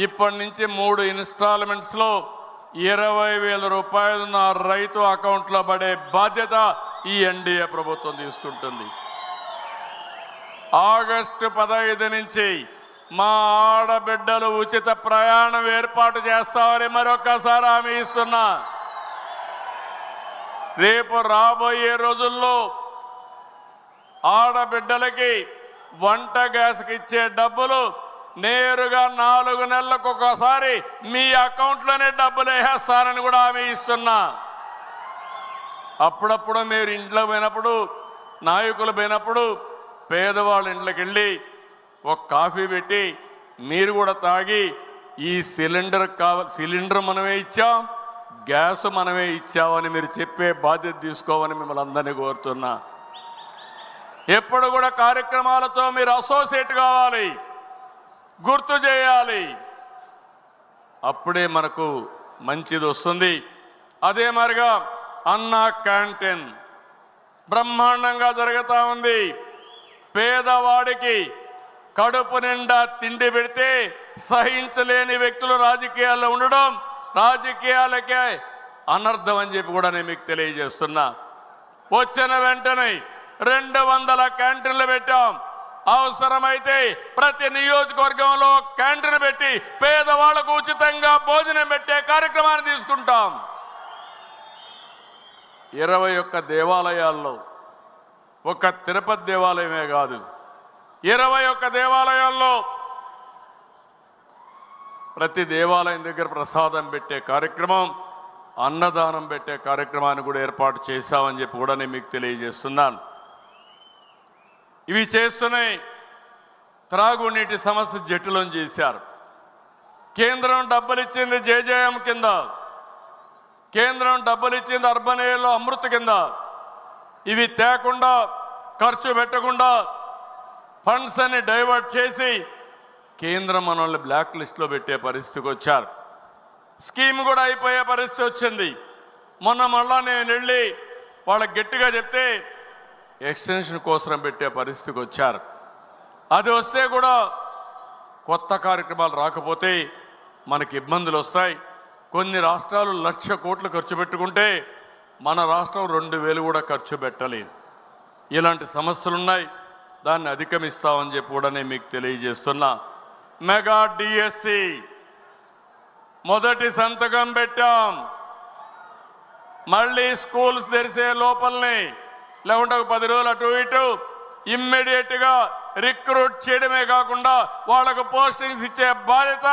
ఇప్పటి నుంచి 3 ఇన్స్టాల్మెంట్స్లో 20,000 రూపాయలు నా రైతు అకౌంట్లో పడే బాధ్యత ఈ ఎన్డీఏ ప్రభుత్వం తీసుకుంటుంది. ఆగస్టు 15 నుంచి మా ఆడబిడ్డలు ఉచిత ప్రయాణం ఏర్పాటు చేస్తామని మరొకసారి హామీ ఇస్తున్నా. రేపు రాబోయే రోజుల్లో ఆడబిడ్డలకి వంట గ్యాస్కి ఇచ్చే డబ్బులు నేరుగా 4 నెలలకు ఒకసారి మీ అకౌంట్లోనే డబ్బులు వేసేస్తారని కూడా హామీ ఇస్తున్నా. అప్పుడప్పుడు మీరు ఇంట్లో పోయినప్పుడు, నాయకులు పోయినప్పుడు పేదవాళ్ళ ఇంట్లోకి వెళ్ళి ఒక కాఫీ పెట్టి మీరు కూడా తాగి ఈ సిలిండర్ మనమే ఇచ్చాం, గ్యాస్ మనమే ఇచ్చామని మీరు చెప్పే బాధ్యత తీసుకోమని మిమ్మల్ని అందరినీ కోరుతున్నా. ఎప్పుడు కూడా కార్యక్రమాలతో మీరు అసోసియేట్ కావాలి, గుర్తు చేయాలి. అప్పుడే మనకు మంచిది వస్తుంది. అదే మరిగా అన్నా క్యాంటీన్ బ్రహ్మాండంగా జరుగుతూ ఉంది. పేదవాడికి కడుపు నిండా తిండి పెడితే సహించలేని వ్యక్తులు రాజకీయాల్లో ఉండడం రాజకీయాలకే అనర్థం అని చెప్పి కూడా నేను మీకు తెలియజేస్తున్నా. వచ్చిన వెంటనే 200 క్యాంటీన్లు పెట్టాం. అవసరమైతే ప్రతి నియోజకవర్గంలో క్యాంటీన్ పెట్టి పేదవాళ్లకు ఉచితంగా భోజనం పెట్టే కార్యక్రమాన్ని తీసుకుంటాం. 21 దేవాలయాల్లో, ఒక తిరుపతి దేవాలయమే కాదు, 21 దేవాలయాల్లో ప్రతి దేవాలయం దగ్గర ప్రసాదం పెట్టే కార్యక్రమం, అన్నదానం పెట్టే కార్యక్రమాన్ని కూడా ఏర్పాటు చేశామని చెప్పి కూడా నేను మీకు తెలియజేస్తున్నాను. ఇవి చేస్తూనే త్రాగునీటి సమస్య జటిలం చేశారు. కేంద్రం డబ్బులు ఇచ్చింది జేజేఎం కింద, కేంద్రం డబ్బులు ఇచ్చింది అర్బన్ ఏరియాలో అమృత్ కింద. ఇవి తేకుండా, ఖర్చు పెట్టకుండా ఫండ్స్ అన్ని డైవర్ట్ చేసి కేంద్రం మనల్ని బ్లాక్ లిస్ట్లో పెట్టే పరిస్థితికి వచ్చారు. స్కీమ్ కూడా అయిపోయే పరిస్థితి వచ్చింది. మొన్న మళ్ళా నేను వెళ్ళి వాళ్ళకి గట్టిగా చెప్తే ఎక్స్టెన్షన్ కోసం పెట్టే పరిస్థితికి వచ్చారు. అది వస్తే కూడా కొత్త కార్యక్రమాలు రాకపోతే మనకి ఇబ్బందులు వస్తాయి. కొన్ని రాష్ట్రాలు 1,00,000 కోట్లు ఖర్చు పెట్టుకుంటే మన రాష్ట్రం 2,000 కూడా ఖర్చు పెట్టలేదు. ఇలాంటి సమస్యలు ఉన్నాయి. దాన్ని అధిగమిస్తామని చెప్పి కూడా నేను మీకు తెలియజేస్తున్నా. మెగా డిఎస్సి మొదటి సంతకం పెట్టాం. మళ్ళీ స్కూల్స్ తెరిసే లోపలనే, లేకుంటే 10 రోజులు అటు ఇటు ఇమ్మీడియట్గా రిక్రూట్ చేయడమే కాకుండా వాళ్ళకు పోస్టింగ్స్ ఇచ్చే బాధ్యత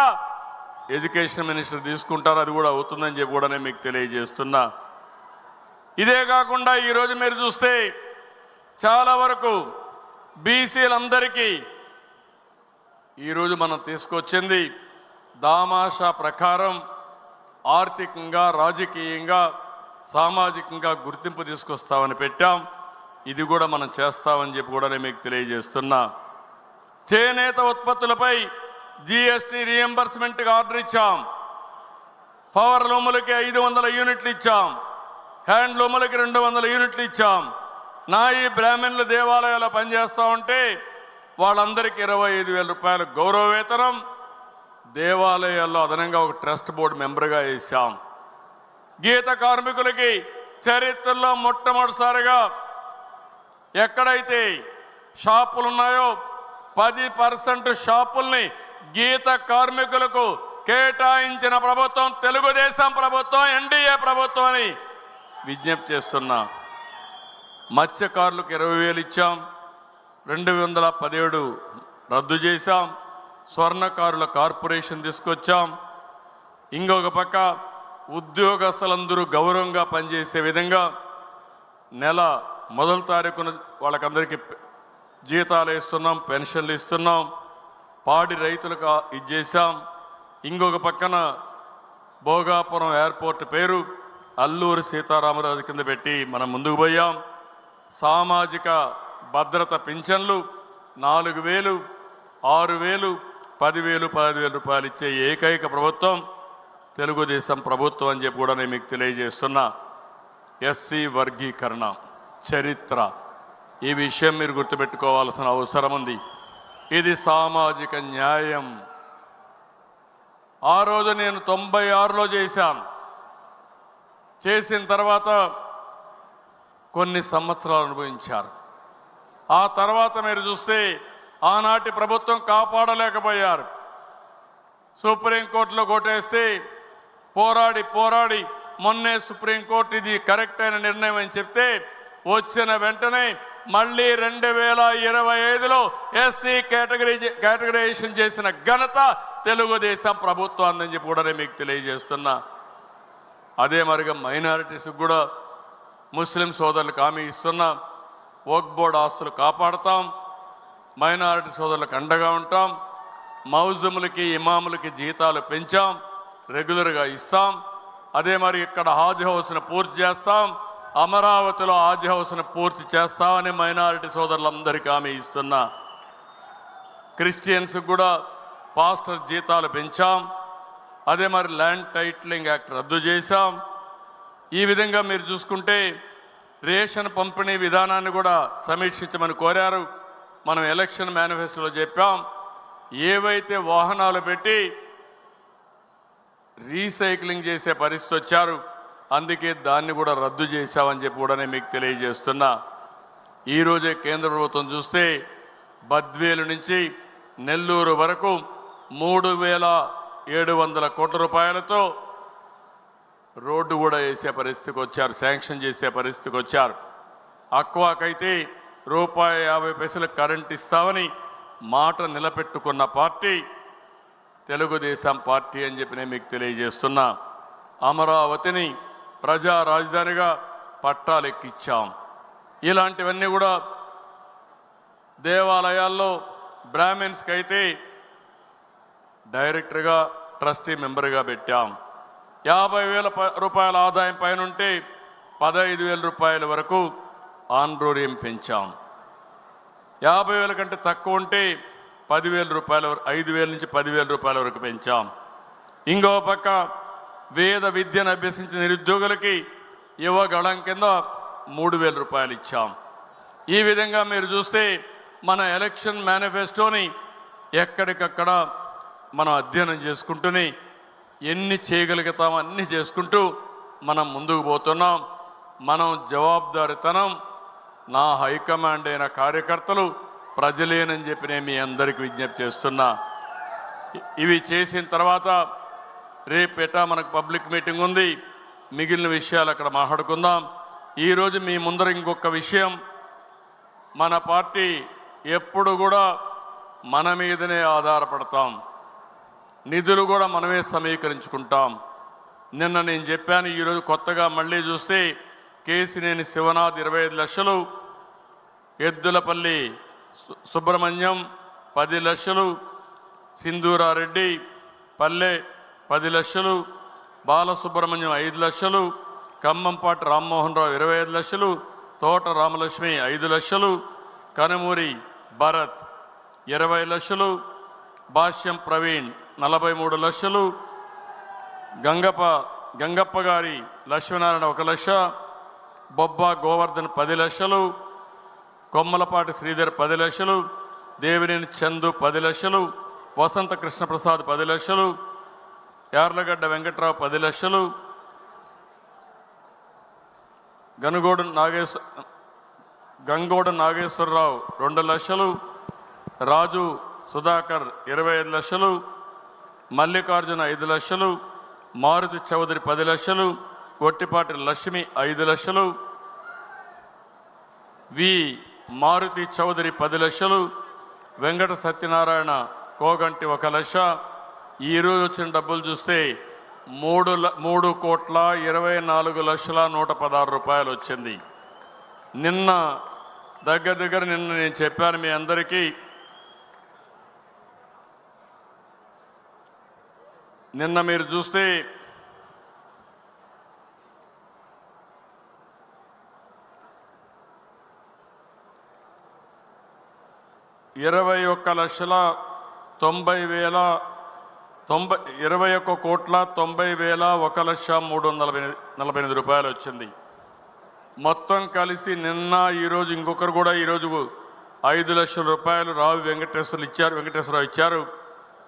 ఎడ్యుకేషన్ మినిస్టర్ తీసుకుంటారు. అది కూడా అవుతుందని చెప్పి కూడా నేను మీకు తెలియజేస్తున్నా. ఇదే కాకుండా ఈరోజు మీరు చూస్తే చాలా వరకు బీసీలందరికీ ఈరోజు మనం తీసుకొచ్చింది దామాషా ప్రకారం ఆర్థికంగా, రాజకీయంగా, సామాజికంగా గుర్తింపు తీసుకొస్తామని పెట్టాం. ఇది కూడా మనం చేస్తామని చెప్పి కూడా నేను మీకు తెలియజేస్తున్నా. చేనేత ఉత్పత్తులపై జిఎస్టీ రియంబర్స్మెంట్కి ఆర్డర్ ఇచ్చాం. పవర్ లూములకి 500 యూనిట్లు ఇచ్చాం. హ్యాండ్లూములకి 200 యూనిట్లు ఇచ్చాం. నాయి బ్రాహ్మణులు దేవాలయాల్లో పనిచేస్తూ ఉంటే వాళ్ళందరికీ 25,000 రూపాయలు గౌరవ వేతనం, దేవాలయాల్లో అదనంగా ఒక ట్రస్ట్ బోర్డు మెంబర్గా వేశాం. గీత కార్మికులకి చరిత్రలో మొట్టమొదటిసారిగా ఎక్కడైతే షాపులు ఉన్నాయో 10% షాపుల్ని గీత కార్మికులకు కేటాయించిన ప్రభుత్వం తెలుగుదేశం ప్రభుత్వం, ఎన్డీఏ ప్రభుత్వం అని విజ్ఞప్తి చేస్తున్నా. మత్స్యకారులకు 20,000 ఇచ్చాం. 217 రద్దు చేశాం. స్వర్ణకారుల కార్పొరేషన్ తీసుకొచ్చాం. ఇంకొక పక్క ఉద్యోగస్తులందరూ గౌరవంగా పనిచేసే విధంగా నెల మొదటి తారీఖున వాళ్ళకందరికీ జీతాలు ఇస్తున్నాం, పెన్షన్లు ఇస్తున్నాం. పాడి రైతులకు ఇది చేశాం. ఇంకొక పక్కన భోగాపురం ఎయిర్పోర్ట్ పేరు అల్లూరి సీతారామరాజు కింద పెట్టి మనం ముందుకు పోయాం. సామాజిక భద్రత పింఛన్లు 4,000, 6,000, 10,000, 15,000 రూపాయలు ఇచ్చే ఏకైక ప్రభుత్వం తెలుగుదేశం ప్రభుత్వం అని చెప్పి కూడా నేను మీకు తెలియజేస్తున్నా. ఎస్సీ వర్గీకరణ చరిత్ర, ఈ విషయం మీరు గుర్తుపెట్టుకోవాల్సిన అవసరం ఉంది. ఇది సామాజిక న్యాయం. ఆ రోజు నేను 96లో చేశాను. చేసిన తర్వాత కొన్ని సంవత్సరాలు అనుభవించారు. ఆ తర్వాత మీరు చూస్తే ఆనాటి ప్రభుత్వం కాపాడలేకపోయారు. సుప్రీంకోర్టులో కొట్టేస్తే పోరాడి మొన్నే సుప్రీంకోర్టు ఇది కరెక్ట్ అయిన నిర్ణయం అని చెప్తే వచ్చిన వెంటనే మళ్ళీ 2025లో ఎస్సీ కేటగరైజేషన్ చేసిన ఘనత తెలుగుదేశం ప్రభుత్వం అందని చెప్పి కూడా నేను మీకు తెలియజేస్తున్నా. అదే మరిగా మైనారిటీస్కి కూడా ముస్లిం సోదరులకు హామీ ఇస్తున్నా. వక్ఫ్ బోర్డు ఆస్తులు కాపాడుతాం, మైనారిటీ సోదరులకు అండగా ఉంటాం. మౌజుములకి, ఇమాములకి జీతాలు పెంచాం, రెగ్యులర్గా ఇస్తాం. అదే మరి ఇక్కడ హాజ్ హౌస్ను పూర్తి చేస్తాం, అమరావతిలో హాజ్ హౌస్ను పూర్తి చేస్తామని మైనారిటీ సోదరులందరికీ హామీ ఇస్తున్నా. క్రిస్టియన్స్కి కూడా పాస్టర్ జీతాలు పెంచాం. అదే మరి ల్యాండ్ టైటిలింగ్ యాక్ట్ రద్దు చేశాం. ఈ విధంగా మీరు చూసుకుంటే రేషన్ పంపిణీ విధానాన్ని కూడా సమీక్షించమని కోరారు. మనం ఎలక్షన్ మేనిఫెస్టోలో చెప్పాం, ఏవైతే వాహనాలు పెట్టి రీసైక్లింగ్ చేసే పరిస్థితి వచ్చారు, అందుకే దాన్ని కూడా రద్దు చేశామని చెప్పి కూడా నేను మీకు తెలియజేస్తున్నా. ఈరోజే కేంద్ర ప్రభుత్వం చూస్తే బద్వేలు నుంచి నెల్లూరు వరకు 3,700 కోట్ల రూపాయలతో రోడ్డు కూడా వేసే పరిస్థితికి వచ్చారు, శాంక్షన్ చేసే పరిస్థితికి వచ్చారు. అక్వాకైతే ₹1.50 కరెంట్ ఇస్తామని మాట నిలబెట్టుకున్న పార్టీ తెలుగుదేశం పార్టీ అని చెప్పి నేను మీకు తెలియజేస్తున్నా. అమరావతిని ప్రజా రాజధానిగా పట్టాలెక్కిచ్చాం. ఇలాంటివన్నీ కూడా దేవాలయాల్లో బ్రాహ్మిన్స్కి అయితే డైరెక్టర్గా ట్రస్టీ మెంబర్గా పెట్టాం. 50,000 రూపాయల ఆదాయం పైన ఉంటే 15,000 రూపాయల వరకు ఆన్రోరియం పెంచాం. 50,000 కంటే తక్కువ ఉంటే 10,000 రూపాయల 5,000 నుంచి 10,000 రూపాయల వరకు పెంచాం. ఇంకో పక్క వేద విద్యను అభ్యసించిన నిరుద్యోగులకి యువగళం కింద 3,000 రూపాయలు ఇచ్చాం. ఈ విధంగా మీరు చూస్తే మన ఎలక్షన్ మేనిఫెస్టోని ఎక్కడికక్కడ మనం అధ్యయనం చేసుకుంటూనే ఎన్ని చేయగలుగుతామో అన్ని చేసుకుంటూ మనం ముందుకు పోతున్నాం. మనం జవాబుదారితనం, నా హైకమాండ్ అయిన కార్యకర్తలు ప్రజలేనని చెప్పి నేను మీ అందరికీ విజ్ఞప్తి చేస్తున్నా. ఇవి చేసిన తర్వాత రేపేట మనకు పబ్లిక్ మీటింగ్ ఉంది, మిగిలిన విషయాలు అక్కడ మాట్లాడుకుందాం. ఈరోజు మీ ముందర ఇంకొక విషయం, మన పార్టీ ఎప్పుడు కూడా మన మీదనే ఆధారపడతాం, నిధులు కూడా మనమే సమీకరించుకుంటాం. నిన్న నేను చెప్పాను, ఈరోజు కొత్తగా మళ్ళీ చూస్తే కేసినేని శివనాథ్ 25 లక్షలు, ఎద్దులపల్లి సుబ్రహ్మణ్యం 10 లక్షలు, సింధూరారెడ్డి పల్లె 10 లక్షలు, బాలసుబ్రహ్మణ్యం 5 లక్షలు, ఖమ్మంపాటి రామ్మోహన్ రావు 25 లక్షలు, తోట రామలక్ష్మి 5 లక్షలు, కనుమూరి భరత్ 20 లక్షలు, భాష్యం ప్రవీణ్ 43 లక్షలు, గంగప్ప గారి లక్ష్మీనారాయణ 1 లక్ష, బొబ్బా గోవర్ధన్ 10 లక్షలు, కొమ్మలపాటి శ్రీధర్ 10 లక్షలు, దేవినేని చందు 10 లక్షలు, వసంత కృష్ణప్రసాద్ 10 లక్షలు, యార్లగడ్డ వెంకట్రావు 10 లక్షలు, గంగోడు నాగేశ్వరరావు 2 లక్షలు, రాజు సుధాకర్ 25 లక్షలు, మల్లికార్జున 5 లక్షలు, మారుతి చౌదరి 10 లక్షలు, గొట్టిపాటి లక్ష్మి 5 లక్షలు, వి మారుతి చౌదరి 10 లక్షలు, వెంకట సత్యనారాయణ కోగంటి 1 లక్ష. ఈరోజు వచ్చిన డబ్బులు చూస్తే 3,24,116 రూపాయలు వచ్చింది. నిన్న దగ్గర నిన్న నేను చెప్పాను మీ అందరికీ, నిన్న మీరు చూస్తే ₹21,90,1,03,8 రూపాయలు వచ్చింది. మొత్తం కలిసి నిన్న ఈరోజు ఇంకొకరు కూడా ఈరోజు 5 లక్షల రూపాయలు రావు వెంకటేశ్వరరావు ఇచ్చారు,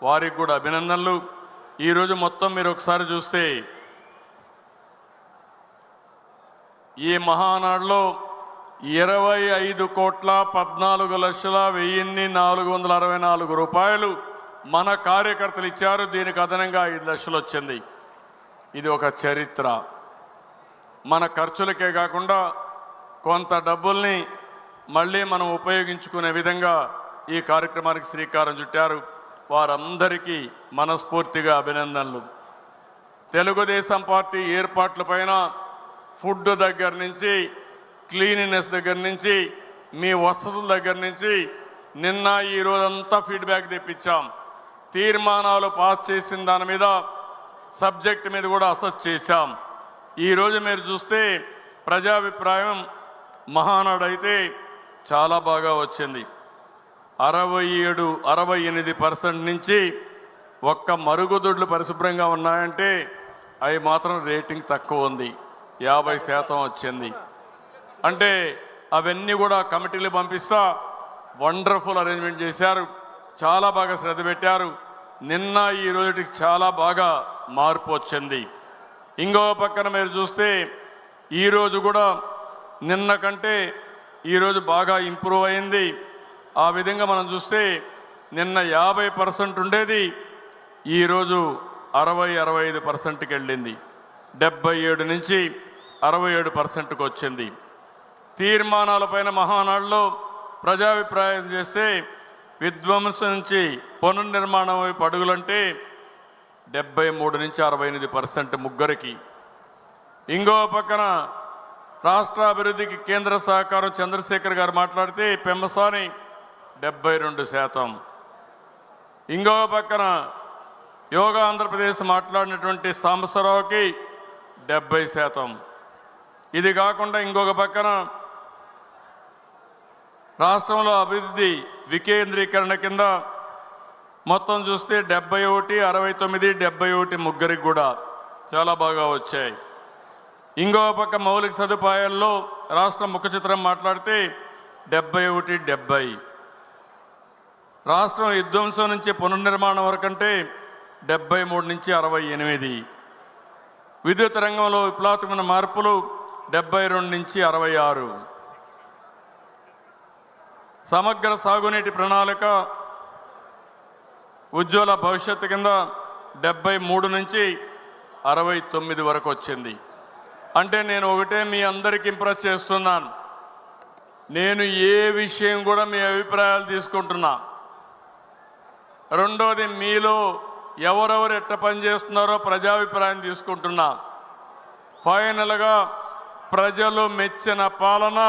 వారికి కూడా అభినందనలు. ఈరోజు మొత్తం మీరు ఒకసారి చూస్తే ఈ మహానాడులో 25,14,1,464 రూపాయలు మన కార్యకర్తలు ఇచ్చారు. దీనికి అదనంగా 5 లక్షలు వచ్చింది. ఇది ఒక చరిత్ర. మన ఖర్చులకే కాకుండా కొంత డబ్బుల్ని మళ్ళీ మనం ఉపయోగించుకునే విధంగా ఈ కార్యక్రమానికి శ్రీకారం చుట్టారు. వారందరికీ మనస్ఫూర్తిగా అభినందనలు. తెలుగుదేశం పార్టీ ఏర్పాట్లపైన ఫుడ్ దగ్గర నుంచి, క్లీనినెస్ దగ్గర నుంచి, మీ వసతుల దగ్గర నుంచి నిన్న ఈ రోజంతా ఫీడ్బ్యాక్ తెప్పించాం. తీర్మానాలు పాస్ చేసిన దాని మీద, సబ్జెక్ట్ మీద కూడా అసెస్ చేశాం. ఈరోజు మీరు చూస్తే ప్రజాభిప్రాయం మహానాడు అయితే చాలా బాగా వచ్చింది. 68% నుంచి ఒక్క మరుగుదొడ్లు పరిశుభ్రంగా ఉన్నాయంటే అవి మాత్రం రేటింగ్ తక్కువ ఉంది, 50% వచ్చింది. అంటే అవన్నీ కూడా కమిటీలు పంపిస్తా వండర్ఫుల్ అరేంజ్మెంట్ చేశారు, చాలా బాగా శ్రద్ధ పెట్టారు. నిన్న ఈ రోజుకి చాలా బాగా మార్పు వచ్చింది. ఇంకో పక్కన మీరు చూస్తే ఈరోజు కూడా నిన్న కంటే ఈరోజు బాగా ఇంప్రూవ్ అయింది. ఆ విధంగా మనం చూస్తే నిన్న 50% ఉండేది, ఈరోజు 60-65%కి వెళ్ళింది. 77 నుంచి 67%కి వచ్చింది. తీర్మానాలపైన మహానాడులో ప్రజాభిప్రాయం చేస్తే విధ్వంసం నుంచి పునర్నిర్మాణం వైపు అడుగులంటే 73 నుంచి 68% ముగ్గురికి. ఇంకో పక్కన రాష్ట్ర అభివృద్ధికి కేంద్ర సహకారం చంద్రశేఖర్ గారు మాట్లాడితే పెమ్మసాని 72%. ఇంకో పక్కన యోగా ఆంధ్రప్రదేశ్ మాట్లాడినటువంటి సాంబశివరావుకి 70%. ఇది కాకుండా ఇంకొక పక్కన రాష్ట్రంలో అభివృద్ధి వికేంద్రీకరణ కింద మొత్తం చూస్తే 71, 69, 71 ముగ్గురికి కూడా చాలా బాగా వచ్చాయి. ఇంకో పక్క మౌలిక సదుపాయాల్లో రాష్ట్ర ముఖ చిత్రం మాట్లాడితే 71, 70. రాష్ట్రం విధ్వంసం నుంచి పునర్నిర్మాణం వరకంటే 73 నుంచి 68. విద్యుత్ రంగంలో విప్లవాత్మక మార్పులు 72 నుంచి 66. సమగ్ర సాగునీటి ప్రణాళిక ఉజ్వల భవిష్యత్తు కింద 73 నుంచి 69 వరకు వచ్చింది. అంటే నేను ఒకటే మీ అందరికీ ఇంప్రెస్ చేస్తున్నాను, నేను ఏ విషయం కూడా మీ అభిప్రాయాలు తీసుకుంటున్నా. రెండోది, మీలో ఎవరెవరు ఎట్ట పని చేస్తున్నారో ప్రజాభిప్రాయం తీసుకుంటున్నా. ఫైనల్గా ప్రజలు మెచ్చిన పాలన,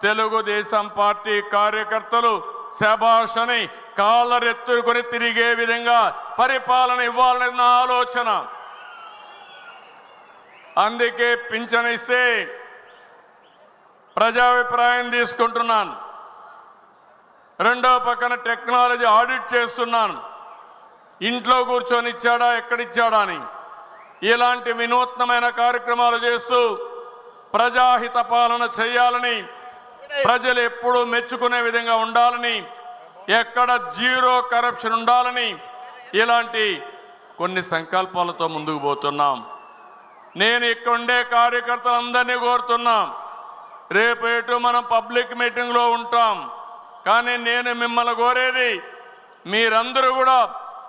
తెలుగుదేశం పార్టీ కార్యకర్తలు శభాష్ అని కాళ్ళరెత్తుకొని తిరిగే విధంగా పరిపాలన ఇవ్వాలన్న ఆలోచన. అందుకే పింఛన్ ఇస్తే ప్రజాభిప్రాయం తీసుకుంటున్నాను. రెండో పక్కన టెక్నాలజీ ఆడిట్ చేస్తున్నాను, ఇంట్లో కూర్చొని ఇచ్చాడా ఎక్కడిచ్చాడా అని. ఇలాంటి వినూత్నమైన కార్యక్రమాలు చేస్తూ ప్రజాహిత పాలన చేయాలని, ప్రజలు ఎప్పుడూ మెచ్చుకునే విధంగా ఉండాలని, ఎక్కడ జీరో కరప్షన్ ఉండాలని ఇలాంటి కొన్ని సంకల్పాలతో ముందుకు పోతున్నాం. నేను ఇక్కడ ఉండే కార్యకర్తలందరినీ కోరుతున్నాం, రేపు ఎటు మనం పబ్లిక్ మీటింగ్లో ఉంటాం, కానీ నేను మిమ్మల్ని కోరేది మీరందరూ కూడా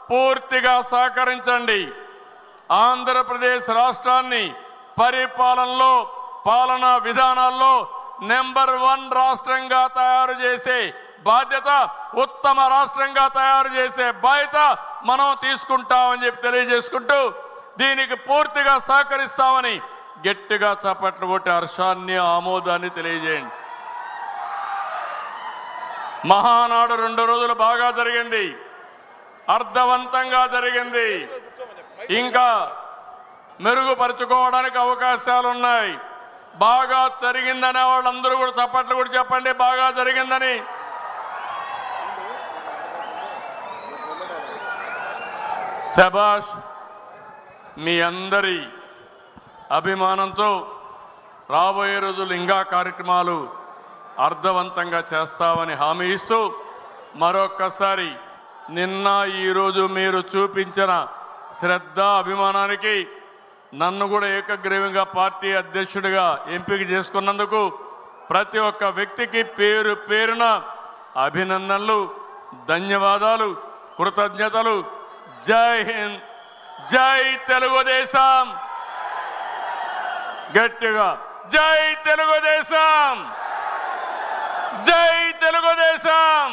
పూర్తిగా సహకరించండి. ఆంధ్రప్రదేశ్ రాష్ట్రాన్ని పరిపాలనలో, పాలనా విధానాల్లో నెంబర్ 1 రాష్ట్రంగా తయారు చేసే బాధ్యత, ఉత్తమ రాష్ట్రంగా తయారు చేసే బాధ్యత మనం తీసుకుంటామని చెప్పి తెలియజేసుకుంటూ, దీనికి పూర్తిగా సహకరిస్తామని గట్టిగా చప్పట్లు కొట్టి హర్షాన్ని, ఆమోదాన్ని తెలియజేయండి. మహానాడు 2 రోజులు బాగా జరిగింది, అర్థవంతంగా జరిగింది. ఇంకా మెరుగుపరుచుకోవడానికి అవకాశాలు ఉన్నాయి. బాగా జరిగిందనే వాళ్ళందరూ కూడా చప్పట్లు కూడా చెప్పండి, బాగా జరిగిందని. శభాష్. మీ అందరి అభిమానంతో రాబోయే రోజులు ఇంకా కార్యక్రమాలు అర్థవంతంగా చేస్తామని హామీ ఇస్తూ, మరొక్కసారి నిన్న ఈరోజు మీరు చూపించిన శ్రద్ధ, అభిమానానికి, నన్ను కూడా ఏకగ్రీవంగా పార్టీ అధ్యక్షుడిగా ఎంపిక చేసుకున్నందుకు ప్రతి ఒక్క వ్యక్తికి పేరు పేరున అభినందనలు, ధన్యవాదాలు, కృతజ్ఞతలు. జై హింద్, జై తెలుగుదేశం. గట్టిగా జై తెలుగుదేశం, జై Telugu Desam.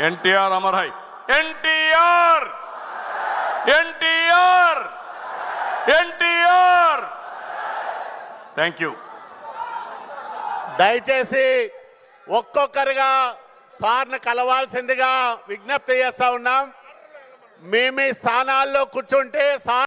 NTR Amar high, NTR, NTR, NTR. Thank you. దయచేసి ఒక్కొక్కరుగా సార్ను కలవాల్సిందిగా విజ్ఞప్తి చేస్తా ఉన్నాం. మీ స్థానాల్లో కూర్చుంటే సార్